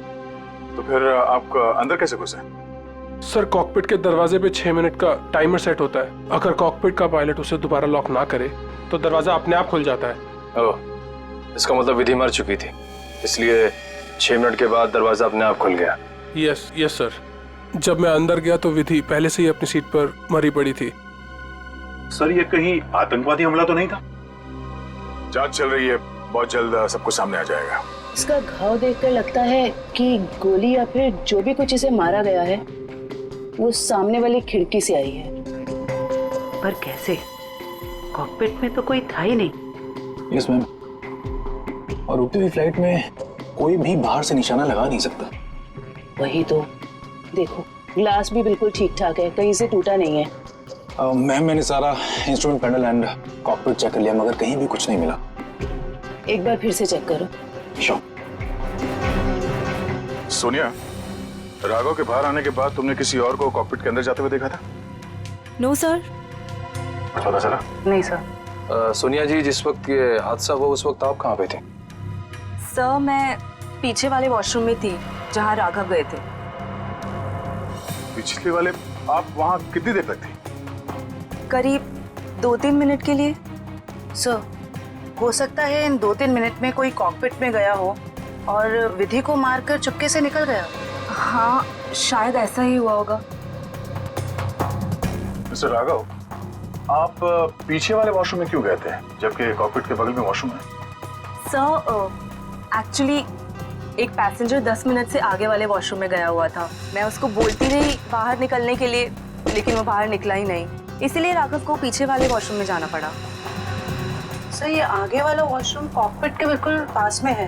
तो फिर आप अंदर कैसे घुसे? सर कॉकपिट के दरवाजे पे 6 मिनट का टाइमर सेट होता है। अगर कॉकपिट का पायलट उसे दोबारा लॉक ना करे तो दरवाजा अपने आप खुल जाता है। ओह, इसका मतलब विधि मर चुकी थी, इसलिए 6 मिनट के बाद दरवाजा अपने आप खुल गया। यस यस सर, जब मैं अंदर गया तो विधि पहले से ही अपनी सीट पर मरी पड़ी थी। सर ये कहीं आतंकवादी हमला तो नहीं था? जांच चल रही है, बहुत जल्द सब कुछ सामने आ जाएगा। इसका घाव देखकर लगता है कि गोली या फिर जो भी कुछ इसे मारा गया है वो सामने वाली खिड़की से आई है। पर कैसे? कॉकपिट में तो कोई था ही नहीं। यस मैम, और उड़ती हुई फ्लाइट में कोई भी बाहर से निशाना लगा नहीं सकता। वही तो, देखो ग्लास भी बिल्कुल ठीक ठाक है, कहीं से टूटा नहीं है। मैम मैंने सारा instrument panel and cockpit check कर लिया, मगर कहीं भी कुछ नहीं मिला। एक बार फिर से चेक करो। श्योर। सोनिया, राघव के बाहर आने के बाद तुमने किसी और को कॉकपिट के अंदर जाते हुए देखा था? No sir. पता चला? नहीं सर। सोनिया जी, जिस वक्त ये हादसा हुआ उस वक्त आप कहाँ पे थे? सर मैं पीछे वाले वॉशरूम में थी जहाँ राघव गए थे। पिछले वाले? आप वहाँ कितनी देर तक थी? करीब 2-3 मिनट के लिए। सर हो सकता है इन 2-3 मिनट में कोई कॉकपिट में गया हो और विधि को मारकर चुपके से निकल गया। हाँ, शायद ऐसा ही हुआ होगा। मिस्टर राघव, आप पीछे वाले वॉशरूम में क्यों गए थे जबकि कॉकपिट के बगल में वॉशरूम है? सर एक्चुअली एक पैसेंजर 10 मिनट से आगे वाले वॉशरूम में गया हुआ था। मैं उसको बोलती रही बाहर निकलने के लिए, लेकिन वो बाहर निकला ही नहीं, इसीलिए राघव को पीछे वाले वॉशरूम में जाना पड़ा। सर ये आगे वाला वॉशरूम कॉकपिट के बिल्कुल पास में है,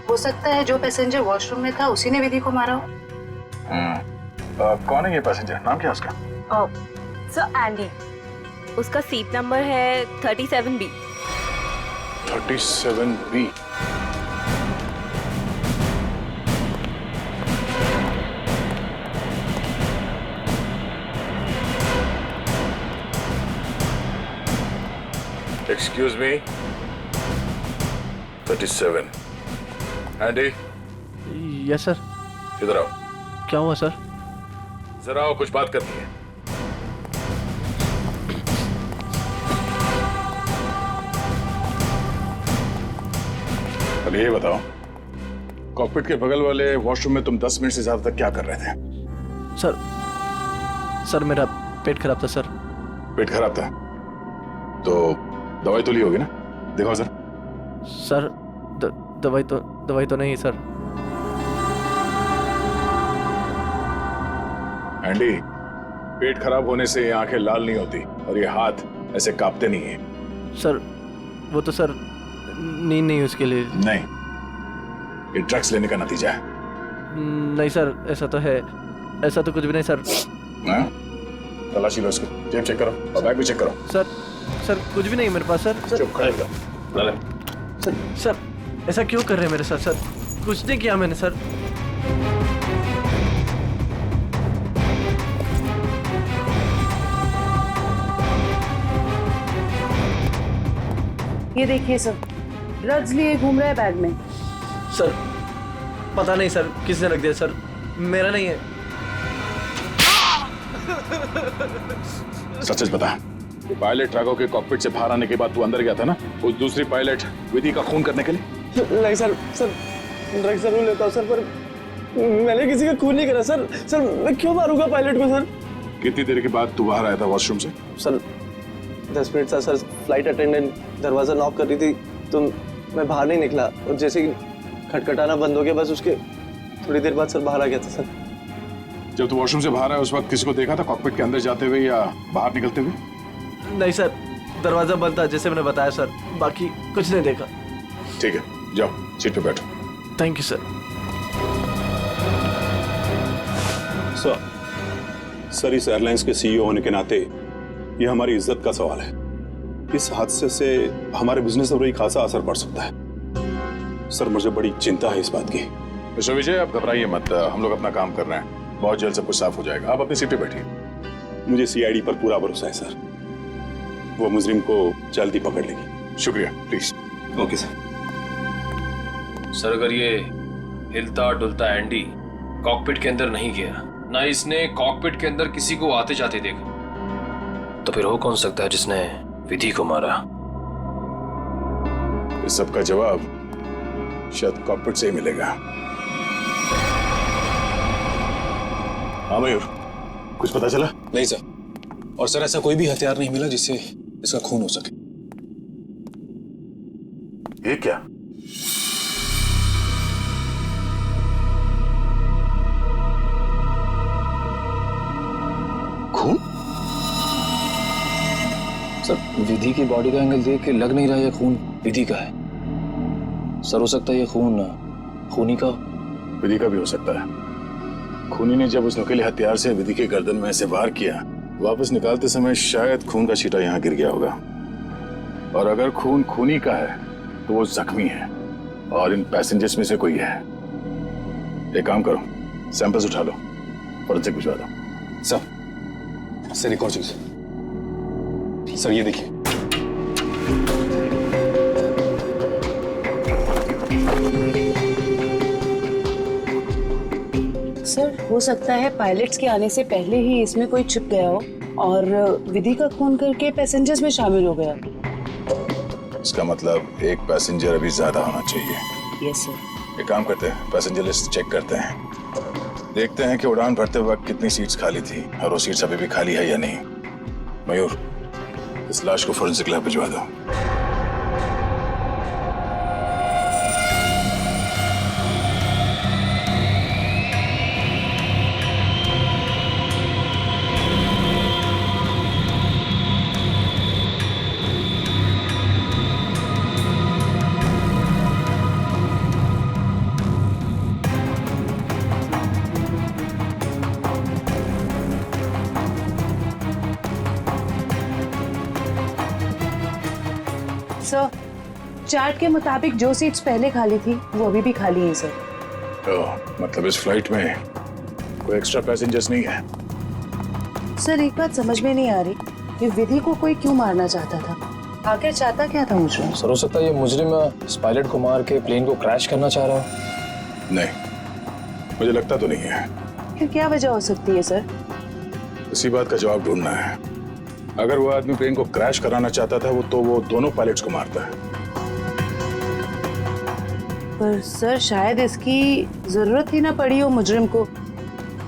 हो सकता है जो पैसेंजर वॉशरूम में था उसी ने विधि को मारा हो। कौन है ये पैसेंजर? नाम क्या है उसका? सर एंडी, उसका सीट नंबर है 37B। 37B। Excuse me, 37. Andy. Yes sir. इधर आओ। क्या हुआ सर? जरा आओ, कुछ बात करनी है। पहले ये बताओ, कॉकपिट के बगल वाले वॉशरूम में तुम 10 मिनट से ज्यादा तक क्या कर रहे थे? सर मेरा पेट खराब था सर। पेट खराब था तो दवाई तो ली होगी ना? देखो सर। सर दवाई तो नहीं सर। एंडी, पेट खराब होने से ये आंखें लाल नहीं होती और ये हाथ ऐसे कांपते नहीं है। सर वो तो सर नींद नहीं उसके लिए। नहीं, ये ड्रग्स लेने का नतीजा है। नहीं सर, ऐसा तो है, ऐसा तो कुछ भी नहीं सर। तलाशी लो उसको, जेब चेक करो और बैग भी चेक करो। सर कुछ भी नहीं मेरे पास सर। चुप खड़े रहो। सर ऐसा क्यों कर रहे हैं मेरे साथ सर? कुछ नहीं किया मैंने सर। ये देखिए सर, ड्रग्स लिए घूम रहा है बैग में। सर पता नहीं सर किसने रख दिया सर, मेरा नहीं है। सच बता, पायलट राघव के कॉकपिट से बाहर आने के बाद तू अंदर गया था ना उस दूसरी पायलट विधि का खून करने के लिए? नहीं सर ड्रग्स जरूर लेता हूँ सर, पर मैंने किसी का खून नहीं करा सर। सर मैं क्यों मारूंगा पायलट को सर? कितनी देर के बाद तू बाहर आया था वॉशरूम से? सर 10 मिनट था सर। फ्लाइट अटेंडेंट दरवाजा नॉक कर रही थी तो मैं बाहर नहीं निकला, और जैसे ही खटखटाना बंद हो गया बस उसके थोड़ी देर बाद सर बाहर आ गया था सर। जब तू वॉशरूम से बाहर आया उस वक्त किसी को देखा था कॉकपिट के अंदर जाते हुए या बाहर निकलते हुए? नहीं सर, दरवाजा बंद था जैसे मैंने बताया सर, बाकी कुछ नहीं देखा। ठीक है, जाओ सीट पे बैठो। Thank you sir. सर इस एयरलाइंस के सीईओ होने के नाते ये हमारी इज्जत का सवाल है। इस हादसे से हमारे बिजनेस पर भी खासा असर पड़ सकता है। सर मुझे बड़ी चिंता है इस बात की। मिस्टर विजय, आप घबराइए मत, हम लोग अपना काम कर रहे हैं, बहुत जल्द सब कुछ साफ हो जाएगा। आप अपनी सीट पे बैठिए। मुझे सीआईडी पर पूरा भरोसा है सर, वो मुजरिम को जल्द ही पकड़ लेगी। शुक्रिया, प्लीज। Okay sir. सर अगर ये हिलता डुलता एंडी कॉकपिट के अंदर नहीं गया, ना इसने कॉकपिट के अंदर किसी को आते जाते देखा, तो फिर हो कौन सकता है जिसने विधि को मारा? इस सब का जवाब शायद कॉकपिट से ही मिलेगा। हाँ मयूर, कुछ पता चला? नहीं सर, और सर ऐसा कोई भी हथियार नहीं मिला जिससे इसका खून हो सके। ये क्या? खून? सर विधि की बॉडी का एंगल देख के लग नहीं रहा ये खून विधि का है। सर हो सकता है ये खून खूनी का। विधि का भी हो सकता है। खूनी ने जब उस नुकीले हथियार से विधि के गर्दन में से वार किया, वापस निकालते समय शायद खून का छींटा यहाँ गिर गया होगा। और अगर खून खूनी का है तो वो जख्मी है और इन पैसेंजर्स में से कोई है। एक काम करो, सैंपल्स उठा लो, फॉरेंसिक भिजवा दो। सर एक और चीज सर, ये देखिए। सर हो सकता है पायलट्स के आने से पहले ही इसमें कोई छुप गया हो और विधि का खून करके पैसेंजर्स में शामिल हो गया। इसका मतलब एक पैसेंजर अभी ज्यादा होना चाहिए। Yes sir. एक काम करते हैं, पैसेंजर लिस्ट चेक करते हैं, देखते हैं कि उड़ान भरते वक्त कितनी सीट्स खाली थी और वो सीट्स अभी भी खाली है या नहीं। मयूर, इस लाश को फोरेंसिक लैब भिजवा दो। सर चार्ट के मुताबिक जो सीट्स पहले खाली थी वो अभी भी खाली हैं सर। तो मतलब इस फ्लाइट में कोई एक्स्ट्रा पैसेंजर्स नहीं है? सर एक बात समझ में नहीं आ रही कि विधि को कोई क्यों मारना चाहता था, आखिर चाहता क्या था मुझे? सर हो सकता है ये मुजरिम इस पायलट को मार के प्लेन को क्रैश करना चाह रहा हो। नहीं, मुझे लगता तो नहीं है। फिर क्या वजह हो सकती है सर? इसी बात का जवाब ढूंढना है। अगर वो आदमी प्लेन को क्रैश कराना चाहता था तो वो दोनों पायलट्स को मारता है। पर सर शायद इसकी जरूरत ही ना पड़ी हो मुजरिम को,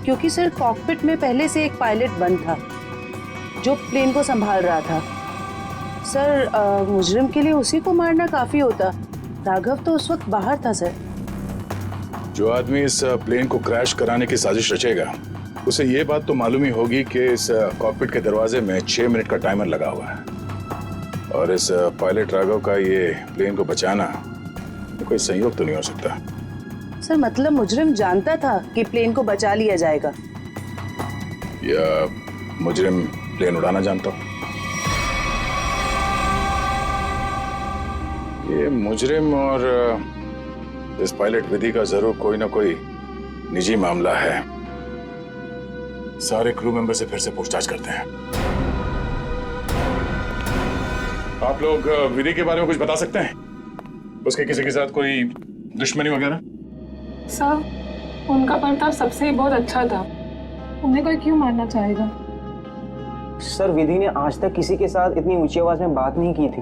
क्योंकि सर कॉकपिट में पहले से एक पायलट बंद था जो प्लेन को संभाल रहा था। सर मुजरिम के लिए उसी को मारना काफी होता। राघव तो उस वक्त बाहर था सर। जो आदमी इस प्लेन को क्रैश कराने की साजिश रचेगा उसे ये बात तो मालूम ही होगी कि इस कॉकपिट के दरवाजे में 6 मिनट का टाइमर लगा हुआ है और इस पायलट राघव का ये प्लेन को बचाना कोई संयोग तो नहीं हो सकता। सर मतलब मुजरिम जानता था कि प्लेन को बचा लिया जाएगा, या मुजरिम प्लेन उड़ाना जानता हो? ये मुजरिम और इस पायलट विधि का जरूर कोई ना कोई निजी मामला है। सारे क्रू मेंबर से फिर से पूछताछ करते हैं। आप लोग विधि के बारे में कुछ बता सकते हैं? उसके किसी के साथ कोई दुश्मनी वगैरह? सर उनका बर्ताव सबसे ही बहुत अच्छा था, उन्हें कोई क्यों मारना चाहेगा? सर विधि ने आज तक किसी के साथ इतनी ऊंची आवाज में बात नहीं की थी,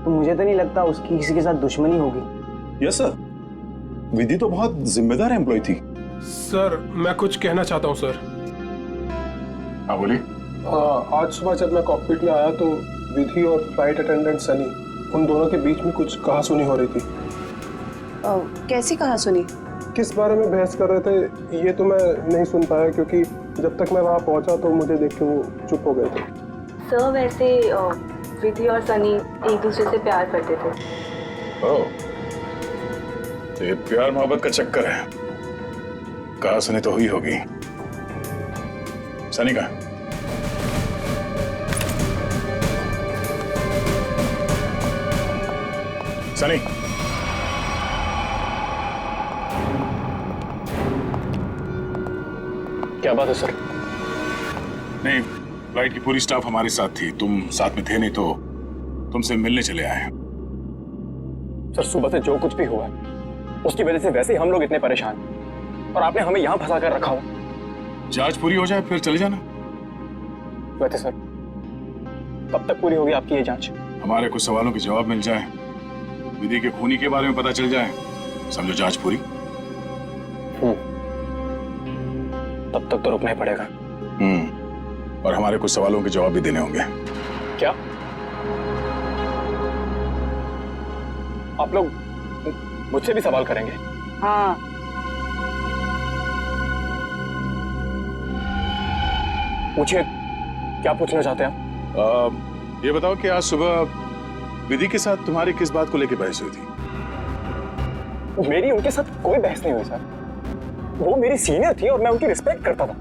तो मुझे तो नहीं लगता उसकी किसी के साथ दुश्मनी होगी। यस सर, विधि तो बहुत जिम्मेदार एम्प्लॉय थी। सर मैं कुछ कहना चाहता हूँ सर। हाँ बोलिए। आज सुबह जब मैं कॉकपिट में आया तो विधि और फ्लाइट अटेंडेंट सनी, उन दोनों के बीच में कुछ कहासुनी हो रही थी। कैसी कहासुनी? किस बारे में बहस कर रहे थे ये तो मैं नहीं सुन पाया, क्योंकि जब तक मैं वहाँ पहुँचा तो मुझे देख के वो चुप हो गए थे। सर वैसे विधि और सनी एक दूसरे से प्यार करते थे। ओह, तो ये प्यार मोहब्बत का चक्कर है। कहा सुनी तो हुई होगी। सनी का सनी, क्या बात है सर? नहीं, फ्लाइट की पूरी स्टाफ हमारे साथ थी, तुम साथ में थे नहीं तो तुमसे मिलने चले आए। सर सुबह से जो कुछ भी हुआ है उसकी वजह से वैसे ही हम लोग इतने परेशान हैं और आपने हमें यहाँ फंसा कर रखा हो। जांच पूरी हो जाए फिर चले जाना। वैसे सर कब तक पूरी होगी आपकी ये जांच? हमारे कुछ सवालों के जवाब मिल जाए, विधि के खूनी के बारे में पता चल जाए, समझो जांच पूरी। तब तक तो रुकना ही पड़ेगा। और हमारे कुछ सवालों के जवाब भी देने होंगे। क्या आप लोग मुझसे भी सवाल करेंगे? हाँ। पूछिए, क्या पूछना चाहते हैं आप? ये बताओ कि आज सुबह विधि के साथ तुम्हारी किस बात को लेकर बहस हुई थी? मेरी उनके साथ कोई बहस नहीं हुई सर। वो मेरी सीनियर थी और मैं उनकी रिस्पेक्ट करता था।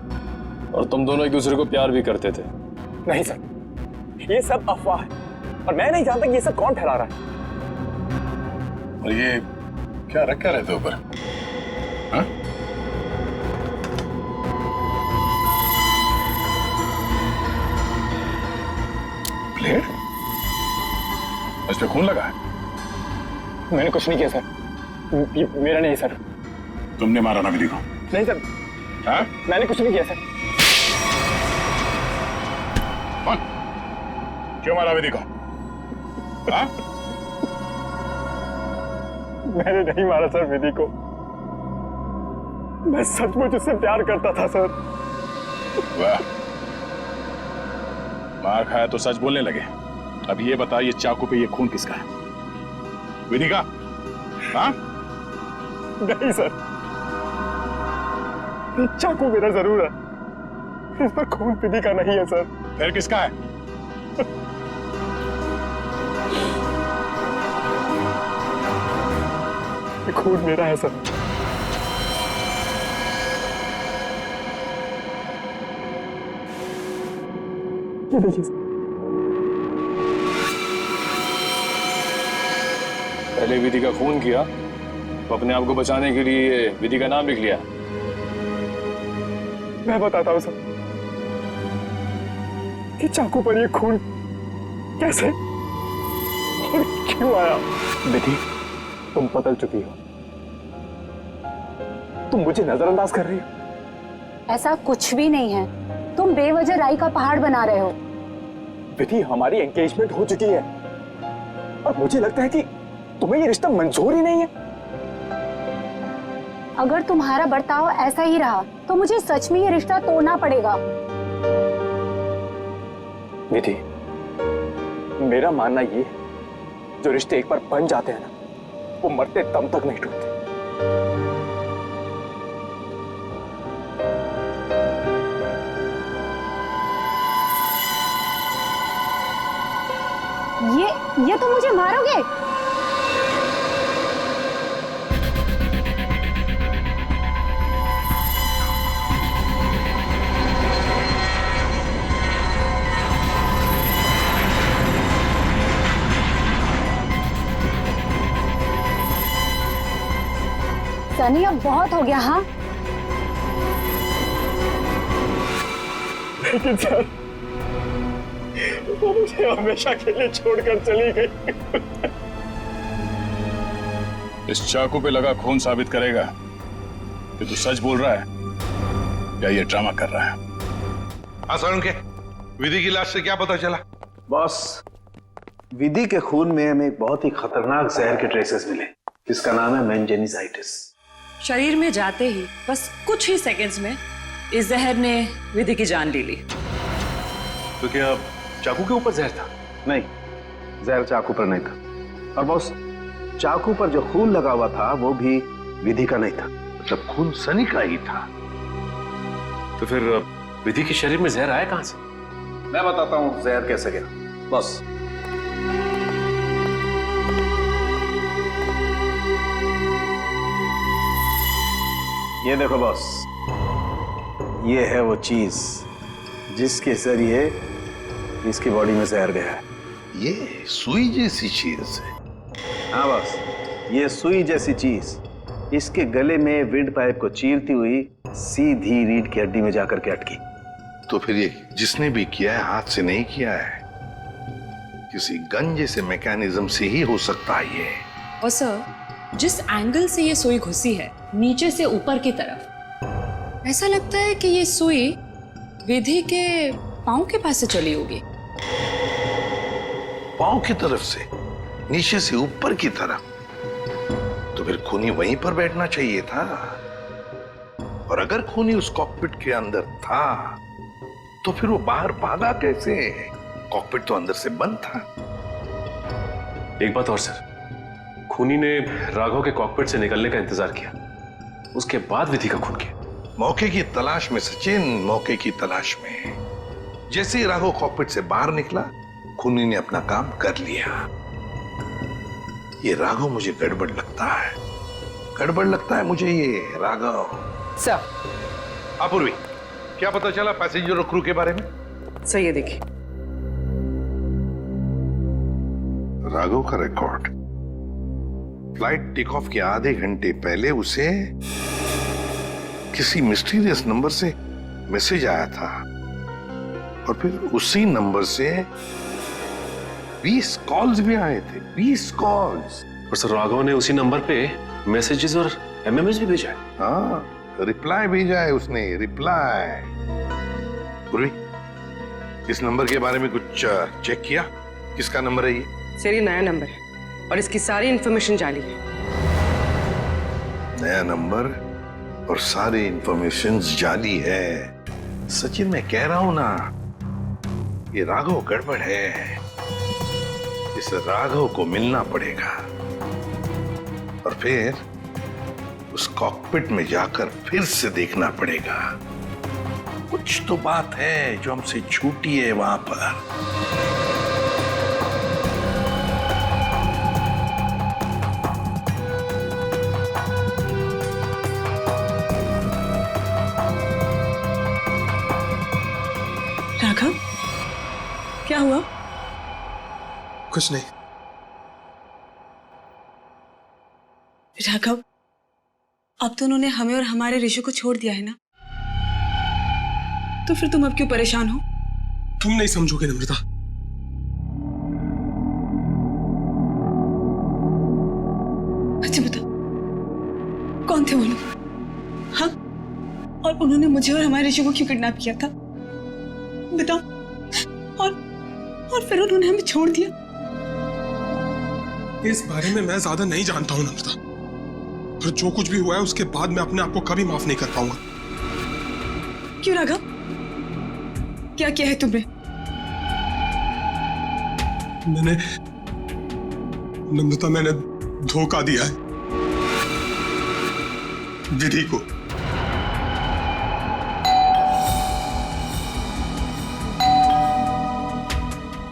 और तुम दोनों एक दूसरे को प्यार भी करते थे? नहीं सर, ये सब अफवाह है और मैं नहीं जानता कि ये सब कौन फैला रहा है। और ये क्या रखा रहते ऊपर? हाँ? प्लेट? इस पे खून लगा है? मैंने कुछ नहीं किया सर। ये मेरा नहीं है सर। तुमने मारा ना विधि को? नहीं सर। हाँ? मैंने कुछ नहीं किया सर। कौन? क्यों मारा विधि को? हाँ? मैंने नहीं मारा सर विधि को। मैं सचमुच उससे प्यार करता था सर। वाह, मार खाया तो सच बोलने लगे। अब ये बता, ये चाकू पे ये खून किसका है? विधि का? हाँ? नहीं सर, ये चाकू मेरा जरूर है, इस पर खून विधि का नहीं है सर। फिर किसका है? ये खून मेरा है सर। ये देखिए सर। पहले विधि का खून किया तो अपने आप को बचाने के लिए विधि का नाम लिख लिया। मैं बताता हूं सर कि चाकू पर ये खून कैसे और क्यों आया। विधि, तुम बदल चुकी हो। तुम मुझे नजरअंदाज कर रही हो। ऐसा कुछ भी नहीं है, तुम बेवजह राई का पहाड़ बना रहे हो। विधि, हमारी एंगेजमेंट हो चुकी है और मुझे लगता है कि तुम्हें ये रिश्ता मंजूर ही नहीं है। अगर तुम्हारा बर्ताव ऐसा ही रहा तो मुझे सच में ये रिश्ता तोड़ना पड़ेगा। विधि, मेरा मानना ये है, जो रिश्ते एक बार बन जाते हैं ना, वो मरते दम तक नहीं टूटते। ये तो मुझे मारोगे? सनी, अब बहुत हो गया। हाँ, लेकिन सर, वो मुझे हमेशा के लिए छोड़कर चली गई। इस चाकू पे लगा खून साबित करेगा कि तू सच बोल रहा है या ये ड्रामा कर रहा है। हाँ सर, उनके विधि की लाश से क्या पता चला? बॉस, विधि के खून में हमें एक बहुत ही खतरनाक जहर के ट्रेसेस मिले जिसका नाम है मेंजेनिसाइटिस। शरीर में जाते ही बस कुछ ही सेकंड्स में इस जहर ने विधि की जान ले ली। तो क्या चाकू के ऊपर जहर था? नहीं, जहर चाकू पर नहीं था। और बॉस, चाकू पर जो खून लगा हुआ था वो भी विधि का नहीं था। मतलब खून सनी का ही था। तो फिर विधि के शरीर में जहर आया कहां से? मैं बताता हूं जहर कैसे गया। बॉस, ये देखो बॉस, ये है वो चीज जिसके जरिए इसकी बॉडी में जहर गया है। ये सुई जैसी चीज है। हाँ बॉस, ये सुई जैसी चीज इसके गले में विंड पाइप को चीरती हुई सीधी रीढ़ की हड्डी में जाकर के अटकी। तो फिर ये जिसने भी किया है हाथ से नहीं किया है, किसी गन जैसे मैकेनिज्म से ही हो सकता है ये। और सर, जिस एंगल से ये सुई घुसी है, नीचे से ऊपर की तरफ, ऐसा लगता है कि ये सुई विधि के पांव के पास से चली होगी। पांव की तरफ से, नीचे से ऊपर की तरफ? तो फिर खूनी वहीं पर बैठना चाहिए था। और अगर खूनी उस कॉकपिट के अंदर था तो फिर वो बाहर भागा कैसे? कॉकपिट तो अंदर से बंद था। एक बात और सर, खूनी ने राघव के कॉकपिट से निकलने का इंतजार किया, उसके बाद विधि का खून किया। मौके की तलाश में सचिन, मौके की तलाश में। जैसे ही राघव कॉकपिट से बाहर निकला, खूनी ने अपना काम कर लिया। ये राघव मुझे गड़बड़ लगता है, गड़बड़ लगता है मुझे ये राघव। सर, अपूर्वी, क्या पता चला पैसेंजर और क्रू के बारे में? सर ये देखिए, राघव का रिकॉर्ड। फ्लाइट टेक ऑफ के आधे घंटे पहले उसे किसी मिस्टीरियस नंबर से मैसेज आया था और फिर उसी नंबर से 20 कॉल्स भी आए थे। 20 कॉल्स। और सर, राघव ने उसी नंबर पे मैसेजेस और एमएमएस भी भेजा है। हाँ, रिप्लाई भेजा है उसने, रिप्लाई। पूर्वी, इस नंबर के बारे में कुछ चेक किया? किसका नंबर है ये? सर ये नया नंबर है और इसकी सारी इंफॉर्मेशन जाली है। नया नंबर और सारी इंफॉर्मेशन जाली है। सचिन, मैं कह रहा हूं ना, ये राघव गड़बड़ है। इस राघव को मिलना पड़ेगा और फिर उस कॉकपिट में जाकर फिर से देखना पड़ेगा। कुछ तो बात है जो हमसे छूटी है वहां पर। राघव, क्या हुआ? कुछ नहीं। राघव, अब तो उन्होंने हमें और हमारे ऋषि को छोड़ दिया है ना, तो फिर तुम अब क्यों परेशान हो? तुम नहीं समझोगे नम्रता। अच्छा बता, कौन थे वो लोग? हाँ, और उन्होंने मुझे और हमारे ऋषि को क्यों किडनैप किया था? बताओ। और फिर उन्होंने हमें छोड़ दिया। इस बारे में मैं ज्यादा नहीं जानता हूं नम्रता, और जो कुछ भी हुआ है उसके बाद मैं अपने आप को कभी माफ नहीं कर पाऊंगा। क्यों राघव, क्या किया है तुमने? नम्रता, मैंने धोखा दिया है विधि को।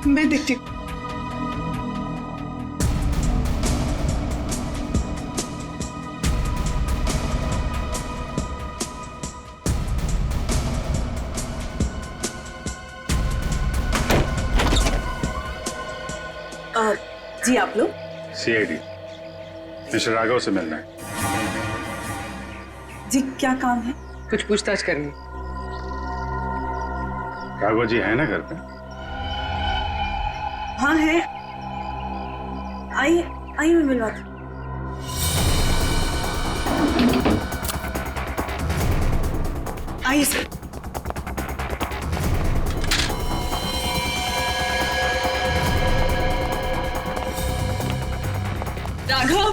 मैं देखती हूँ। जी आप लोग? सीआईडी, मिस्टर राघव से मिलना है। जी क्या काम है? कुछ पूछताछ करनी। राघव जी है ना घर पे? हाँ है, आइए मैं मिलवाती हूँ। आइए सर। राघव,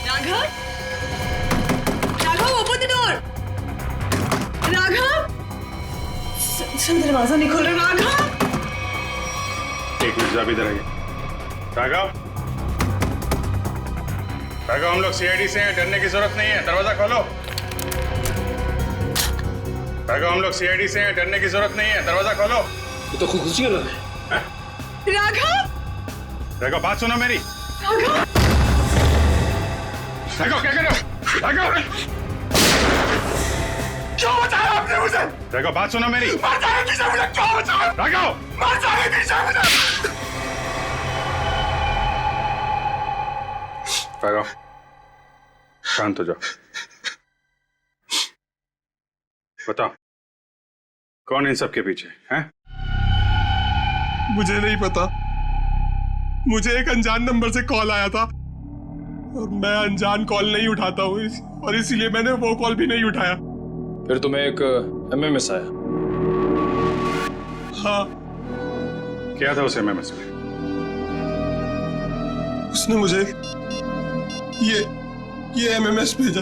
राघव, राघव, सर दरवाजा नहीं खोल रहा। राघव, एक मिनट, आप इधर आइए। राघव, राघव, हम लोग सीआईडी से हैं, डरने की जरूरत नहीं है, दरवाजा खोलो। राघव, हम लोग सीआईडी से हैं, डरने की जरूरत नहीं है, दरवाजा खोलो। ये तो खुशी कर रहा है। राघव, राघव, बात सुनो मेरी। राघव, राघव, क्या कर रहे हो? राघव, क्यों बचाया आपने मुझे? राघव, बात सुनो मेरी। मर जाने दीजिए मुझे, क्यों बचाया? राघव, मर जाने दीजिए मुझे। राघव, शांत हो जाओ। बताओ, कौन इन सब के पीछे है? मुझे नहीं पता। मुझे एक अनजान नंबर से कॉल आया था और मैं अनजान कॉल नहीं उठाता हूँ, और इसीलिए मैंने वो कॉल भी नहीं उठाया। फिर तुम्हें एक एमएमएस आया? हाँ। क्या था उस एमएमएस में? उसने मुझे ये एमएमएस भेजा।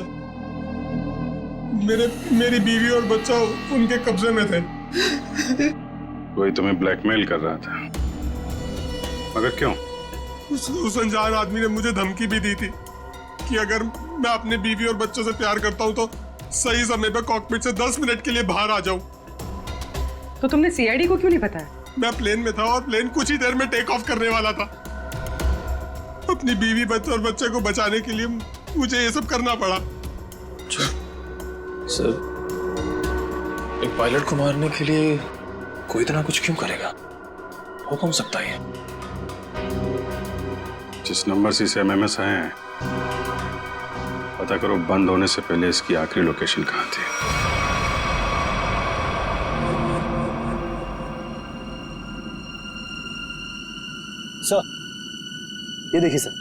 मेरी बीवी और बच्चा उनके कब्जे में थे। कोई तुम्हें ब्लैकमेल कर रहा था, मगर क्यों? उस अनजान आदमी ने मुझे धमकी भी दी थी कि अगर मैं अपने बीवी और बच्चों से प्यार करता हूं तो सही समय पर कॉकपिट से 10 मिनट के लिए बाहर आ जाऊं। तो तुमने सीआईडी को क्यों नहीं बताया? मैं प्लेन में था और प्लेन कुछ ही देर में टेक ऑफ करने वाला था। अपनी बीवी, बच्चे और बच्चे को बचाने के लिए मुझे ये सब करना पड़ा। सर, एक पायलट को मारने के लिए कोई इतना कुछ क्यों करेगा? हो कौन सकता है? जिस नंबर से इसे एमएमएस आए हैं, पता करो बंद होने से पहले इसकी आखिरी लोकेशन कहाँ थी। सर, ये देखिए सर,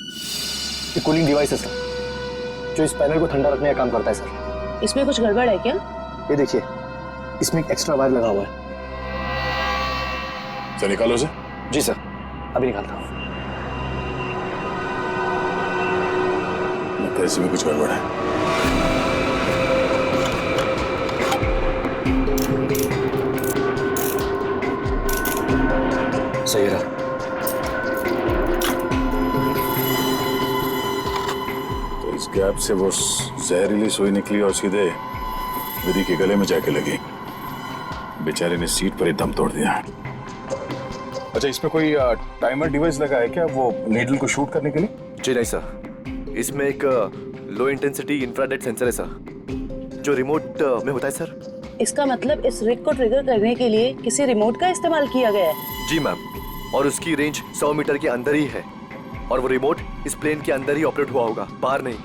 ये कूलिंग डिवाइस है सर, जो इस पैनल को ठंडा रखने का काम करता है सर। इसमें कुछ गड़बड़ है क्या? ये देखिए, इसमें एक एक्स्ट्रा वायर लगा हुआ है। सर, निकालो उसे। जी सर, अभी निकालता हूँ। लगता है इसमें कुछ गड़बड़ है। सही रहा। तो इस गैप से वो जहरीली सुई निकली और सीधे विधि के गले में जाके लगी। बेचारे ने सीट पर ही दम तोड़ दिया। अच्छा, इसमें कोई टाइमर डिवाइस लगा है क्या, वो नीडल को शूट करने के लिए? जी नहीं सर, इसमें एक लो इंटेंसिटी इंफ्रारेड सेंसर है सर, जो रिमोट में होता है सर। इसका मतलब इस रिग को ट्रिगर करने के लिए किसी रिमोट का इस्तेमाल किया गया है? जी मैम, और उसकी रेंज 100 मीटर के अंदर ही है, और वो रिमोट इस प्लेन के अंदर ही ऑपरेट हुआ होगा, बाहर नहीं।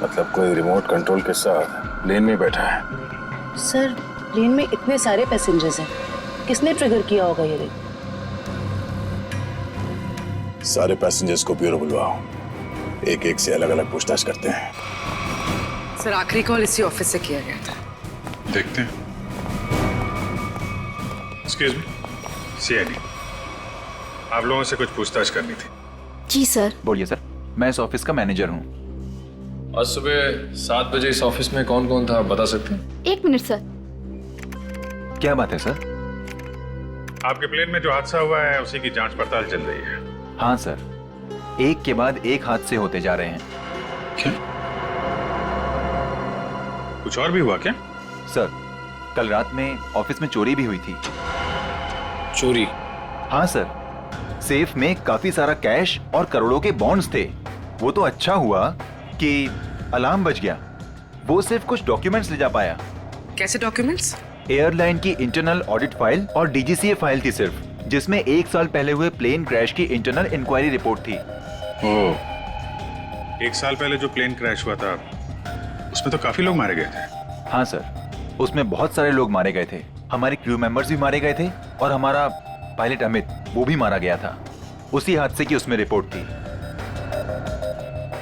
मतलब कोई रिमोट कंट्रोल के साथ प्लेन में बैठा है। सर, प्लेन में इतने सारे पैसेंजर्स हैं, किसने ट्रिगर किया होगा ये रिग? सारे पैसेंजर्स को ब्यूरो बुलवाओ, एक एक से अलग अलग पूछताछ करते हैं। सर, आखिरी कॉल इसी ऑफिस से किया गया था। देखते हैं। एक्सक्यूज मी, सीआईडी, आप लोगों से कुछ पूछताछ करनी थी। जी सर। बोलिए सर, मैं इस ऑफिस का मैनेजर हूँ। आज सुबह 7 बजे इस ऑफिस में कौन कौन था, बता सकते हैं? 1 मिनट सर। क्या बात है सर? आपके प्लेन में जो हादसा हुआ है उसी की जांच पड़ताल चल रही है। हाँ सर, एक के बाद एक हादसे होते जा रहे हैं। क्या? कुछ और भी हुआ क्या? सर, कल रात में ऑफिस में चोरी भी हुई थी। चोरी? हाँ सर, सेफ में काफी सारा कैश और करोड़ों के बॉन्ड्स थे। वो तो अच्छा हुआ कि अलार्म बज गया। वो सिर्फ कुछ डॉक्यूमेंट्स ले जा पाया। कैसे डॉक्यूमेंट्स? एयरलाइन की इंटरनल ऑडिट फाइल और डीजीसीए फाइल थी सिर्फ, जिसमें 1 साल पहले हुए प्लेन क्रैश की इंटरनल इंक्वायरी रिपोर्ट थी। ओह, 1 साल पहले जो प्लेन क्रैश हुआ था उसमें तो काफी लोग मारे गए थे। हाँ सर, उसमें बहुत सारे लोग मारे गए थे। हमारे क्रू मेंबर्स भी मारे गए थे और हमारा पायलट अमित, वो भी मारा गया था। उसी हादसे की उसमें रिपोर्ट थी।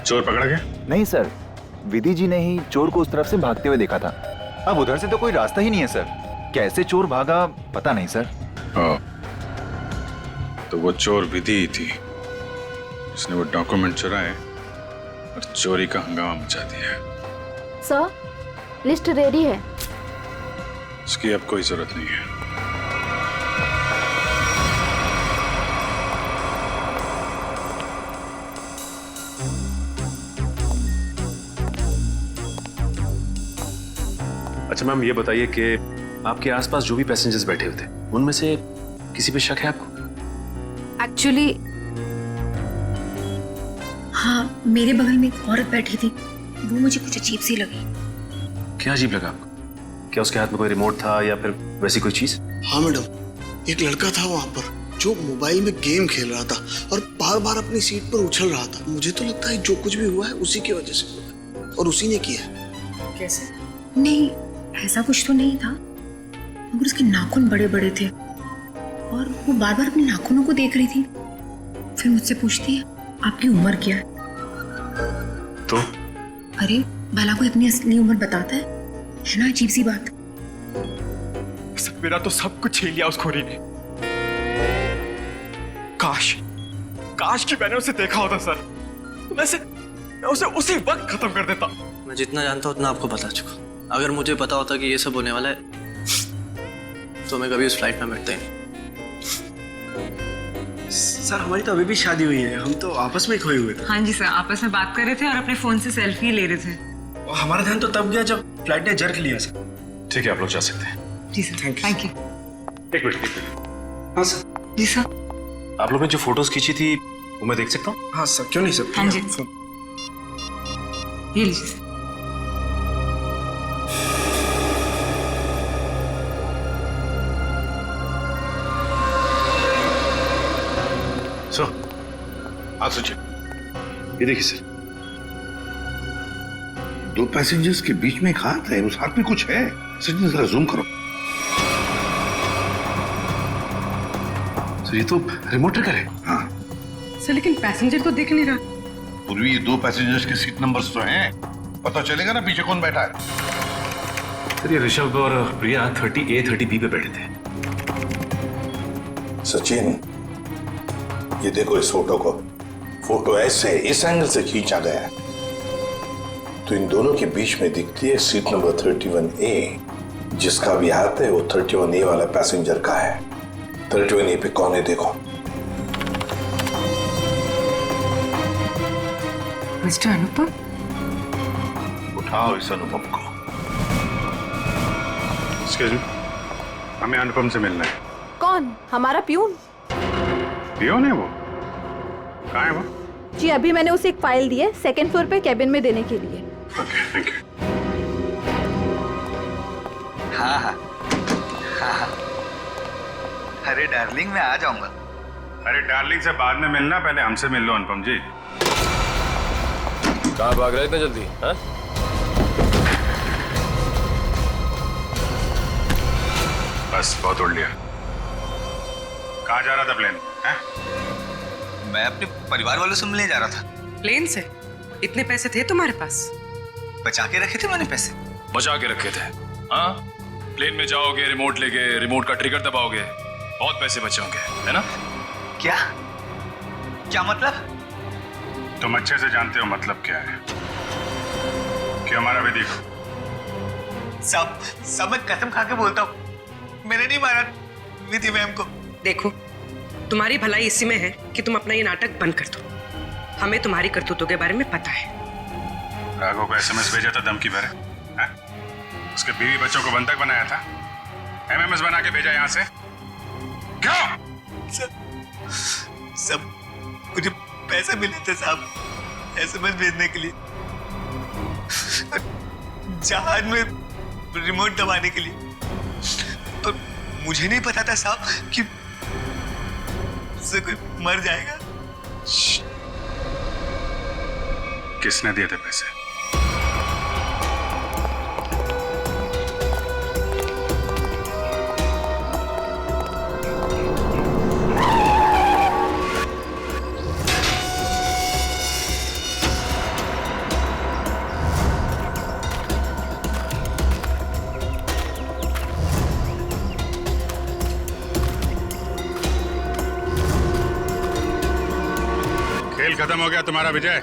चोर पकड़ा गया? नहीं सर, विधि जी ने ही चोर को उस तरफ से भागते हुए देखा था। अब उधर से तो कोई रास्ता ही नहीं है सर, कैसे चोर भागा पता नहीं सर। तो वो चोर विधि ही थी, उसने वो डॉक्यूमेंट चुराए और चोरी का हंगामा मचा दिया। सर, लिस्ट रेडी है। इसकी अब कोई जरूरत नहीं है। अच्छा मैम, ये बताइए कि आपके आसपास जो भी पैसेंजर्स बैठे हुए थे उनमें से किसी पे शक है आपको? एक्चुअली हाँ, मेरे बगल में एक औरत बैठी थी, वो मुझे कुछ अजीब सी लगी। क्या अजीब लगा आपको? क्या उसके हाथ में कोई रिमोट था या फिर वैसी कोई चीज? हाँ मैडम, एक लड़का था वहाँ पर जो मोबाइल में गेम खेल रहा था और बार बार अपनी सीट पर उछल रहा था। मुझे तो लगता है जो कुछ भी हुआ है उसी की वजह से हुआ है और उसी ने किया है। कैसे? नहीं, ऐसा कुछ तो नहीं था, मगर उसके नाखून बड़े बड़े थे और वो बार बार अपने नाखूनों को देख रही थी। फिर मुझसे पूछती है आपकी उम्र क्या है? तो अरे भला कोई अपनी असली उम्र बताता है ना? अजीब सी बात। मेरा तो सब कुछ छीन लिया उस खोरी ने। काश कि मैंने उसे देखा होता सर, तो मैं उसे उसी वक्त खत्म कर देता। मैं जितना जानता हूँ उतना आपको बता चुका। अगर मुझे पता होता कि ये सब होने वाला है तो मैं कभी उस फ्लाइट में बैठता ही नहीं। सर हमारी तो अभी भी शादी हुई है, हम तो आपस में खोए हुए थे। हाँ जी सर, आपस में बात कर रहे थे और अपने फोन से सेल्फी ले रहे थे। और हमारा ध्यान तो तब गया जब फ्लाइट ने जर्क लिया सर। ठीक है, आप लोग जा सकते हैं। जी सर, थैंक यू। एक मिनट। हाँ सर। जी सर। आप लोग ने जो फोटोज खींची थी वो मैं देख सकता हूँ? हाँ सर, क्यों नहीं सर। हाँ जी, ये लीजिए सर। सर, आप सोचिए, ये देखिए सर, 2 पैसेंजर्स के बीच में एक हाथ है, उस हाथ में कुछ है। सर जरा जूम करो। सर ये तो रिमोट ट्रिगर है। हाँ सर, लेकिन पैसेंजर तो दिख नहीं रहा। पूर्वी ये 2 पैसेंजर्स के सीट नंबर्स तो हैं, पता चलेगा ना पीछे कौन बैठा है। सर ये ऋषभ और प्रिया 30A 30B पे बैठे थे। सचिन, ये देखो इस फोटो को। फोटो ऐसे इस एंगल से खींचा गया है तो इन दोनों के बीच में दिखती है सीट नंबर 31A। जिसका भी हाथ है वो 31A वाला पैसेंजर का है। 31A पे कौन है देखो। मिस्टर अनुपम। उठाओ इस अनुपम को। एक्सक्यूज मी, हमें अनुपम से मिलना है। कौन? हमारा पियून। पियून है वो? कहाँ है वो? जी अभी मैंने उसे एक फाइल दी है 2nd फ्लोर पे कैबिन में देने के लिए। Okay, thank you. हाँ। अरे डार्लिंग, मैं आ जाऊंगा। अरे डार्लिंग से बाद में मिलना, पहले हमसे मिल लो अनुपम जी। कहाँ भाग रहे इतने जल्दी? हाँ? बस बहुत उड़ लिया। कहाँ जा रहा था प्लेन? मैं अपने परिवार वालों से मिलने जा रहा था। प्लेन से? इतने पैसे थे तुम्हारे पास? बचा के रखे थे मैंने पैसे। बचा के रखे थे? हाँ, प्लेन में जाओगे, रिमोट लेके रिमोट का ट्रिगर दबाओगे, बहुत पैसे बचे होंगे, है ना? क्या मतलब? तुम अच्छे से जानते हो मतलब क्या है। कि हमारा विधि को सब मैं कसम खा के बोलता हूँ, मैंने नहीं मारा विधि मैम को। देखो, तुम्हारी भलाई इसी में है कि तुम अपना ये नाटक बंद कर दो। हमें तुम्हारी करतूतों के बारे में पता है। राघव को SMS भेजा था धमकी भरे, उसके बीवी बच्चों को बंधक बनाया था, MMS बना के भेजा यहाँ से। क्यों? सब मुझे पैसे मिले थे साहब SMS भेजने के लिए, जहाज में रिमोट दबाने के लिए। और मुझे नहीं पता था साहब कि उससे कोई मर जाएगा। किसने दिए थे पैसे? खेल खत्म हो गया तुम्हारा विजय।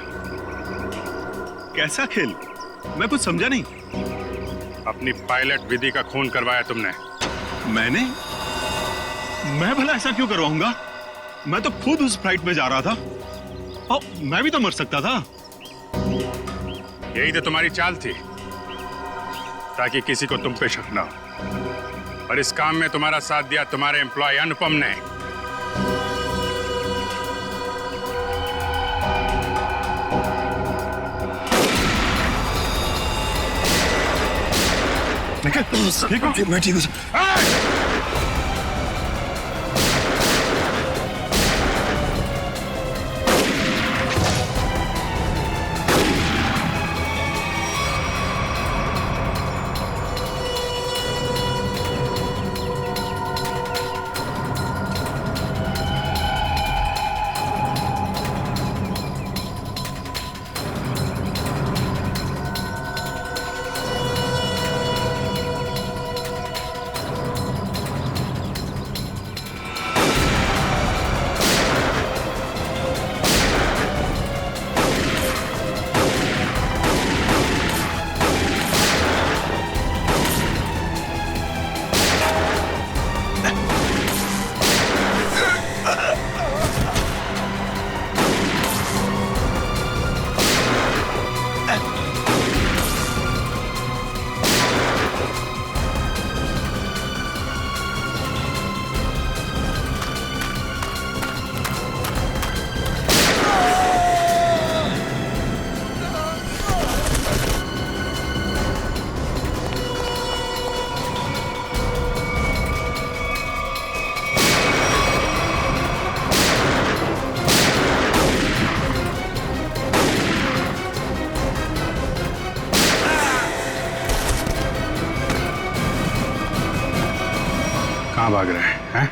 कैसा खेल? मैं कुछ समझा नहीं। अपनी पायलट विधि का खून करवाया तुमने। मैंने? मैं भला ऐसा क्यों करवाऊंगा? मैं तो खुद उस फ्लाइट में जा रहा था और मैं भी तो मर सकता था। यही तो तुम्हारी चाल थी, ताकि किसी को तुम पे शक ना हो। और इस काम में तुम्हारा साथ दिया तुम्हारे एम्प्लॉय अनुपम ने। ठीक हो? मैं ठीक हूँ। कहाँ भाग रहे हैं?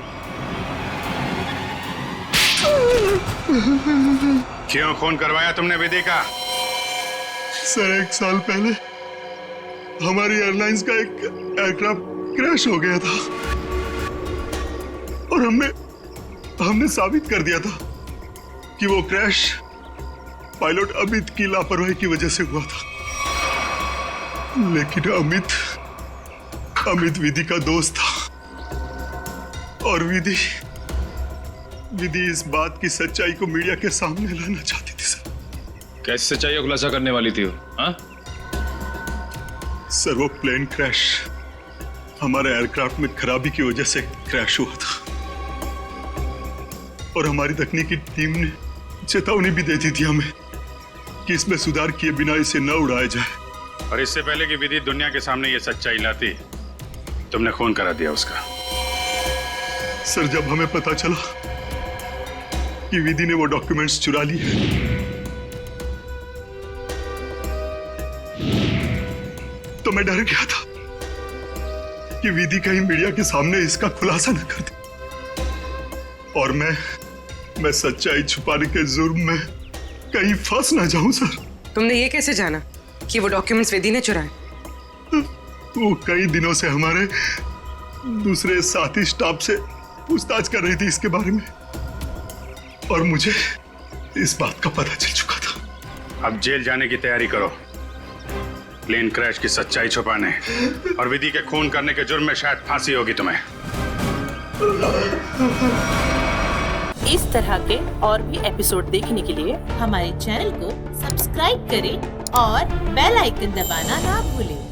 क्यों खून करवाया तुमने विधि का? सर 1 साल पहले हमारी एयरलाइंस का एक एयरक्राफ्ट क्रैश हो गया था और हमने साबित कर दिया था कि वो क्रैश पायलट अमित की लापरवाही की वजह से हुआ था। लेकिन अमित विधि का दोस्त था और विधि इस बात की सच्चाई को मीडिया के सामने लाना चाहती थी सर। कैसे सच्चाई का खुलासा करने वाली थी वो? हाँ? सर वो प्लेन क्रैश हमारे एयरक्राफ्ट में खराबी की वजह से क्रैश हुआ था और हमारी तकनीकी टीम ने चेतावनी भी दी थी हमें कि इसमें सुधार किए बिना इसे न उड़ाया जाए। और इससे पहले कि विधि दुनिया के सामने ये सच्चाई लाती, तुमने खून करा दिया उसका। सर जब हमें पता चला कि विधि ने वो डॉक्यूमेंट्स चुरा लिए तो मैं डर गया था कि विधि कहीं मीडिया के सामने इसका खुलासा न कर दे और मैं सच्चाई छुपाने के जुर्म में कहीं फंस ना जाऊं। सर तुमने ये कैसे जाना कि वो डॉक्यूमेंट्स विधि ने चुराए? वो कई दिनों से हमारे दूसरे साथी स्टाफ से पूछताछ कर रही थी इसके बारे में और मुझे इस बात का पता चल चुका था। अब जेल जाने की तैयारी करो, प्लेन क्रैश की सच्चाई छुपाने और विधि के खून करने के जुर्म में शायद फांसी होगी तुम्हें। इस तरह के और भी एपिसोड देखने के लिए हमारे चैनल को सब्सक्राइब करें और बेल आइकन दबाना ना भूलें।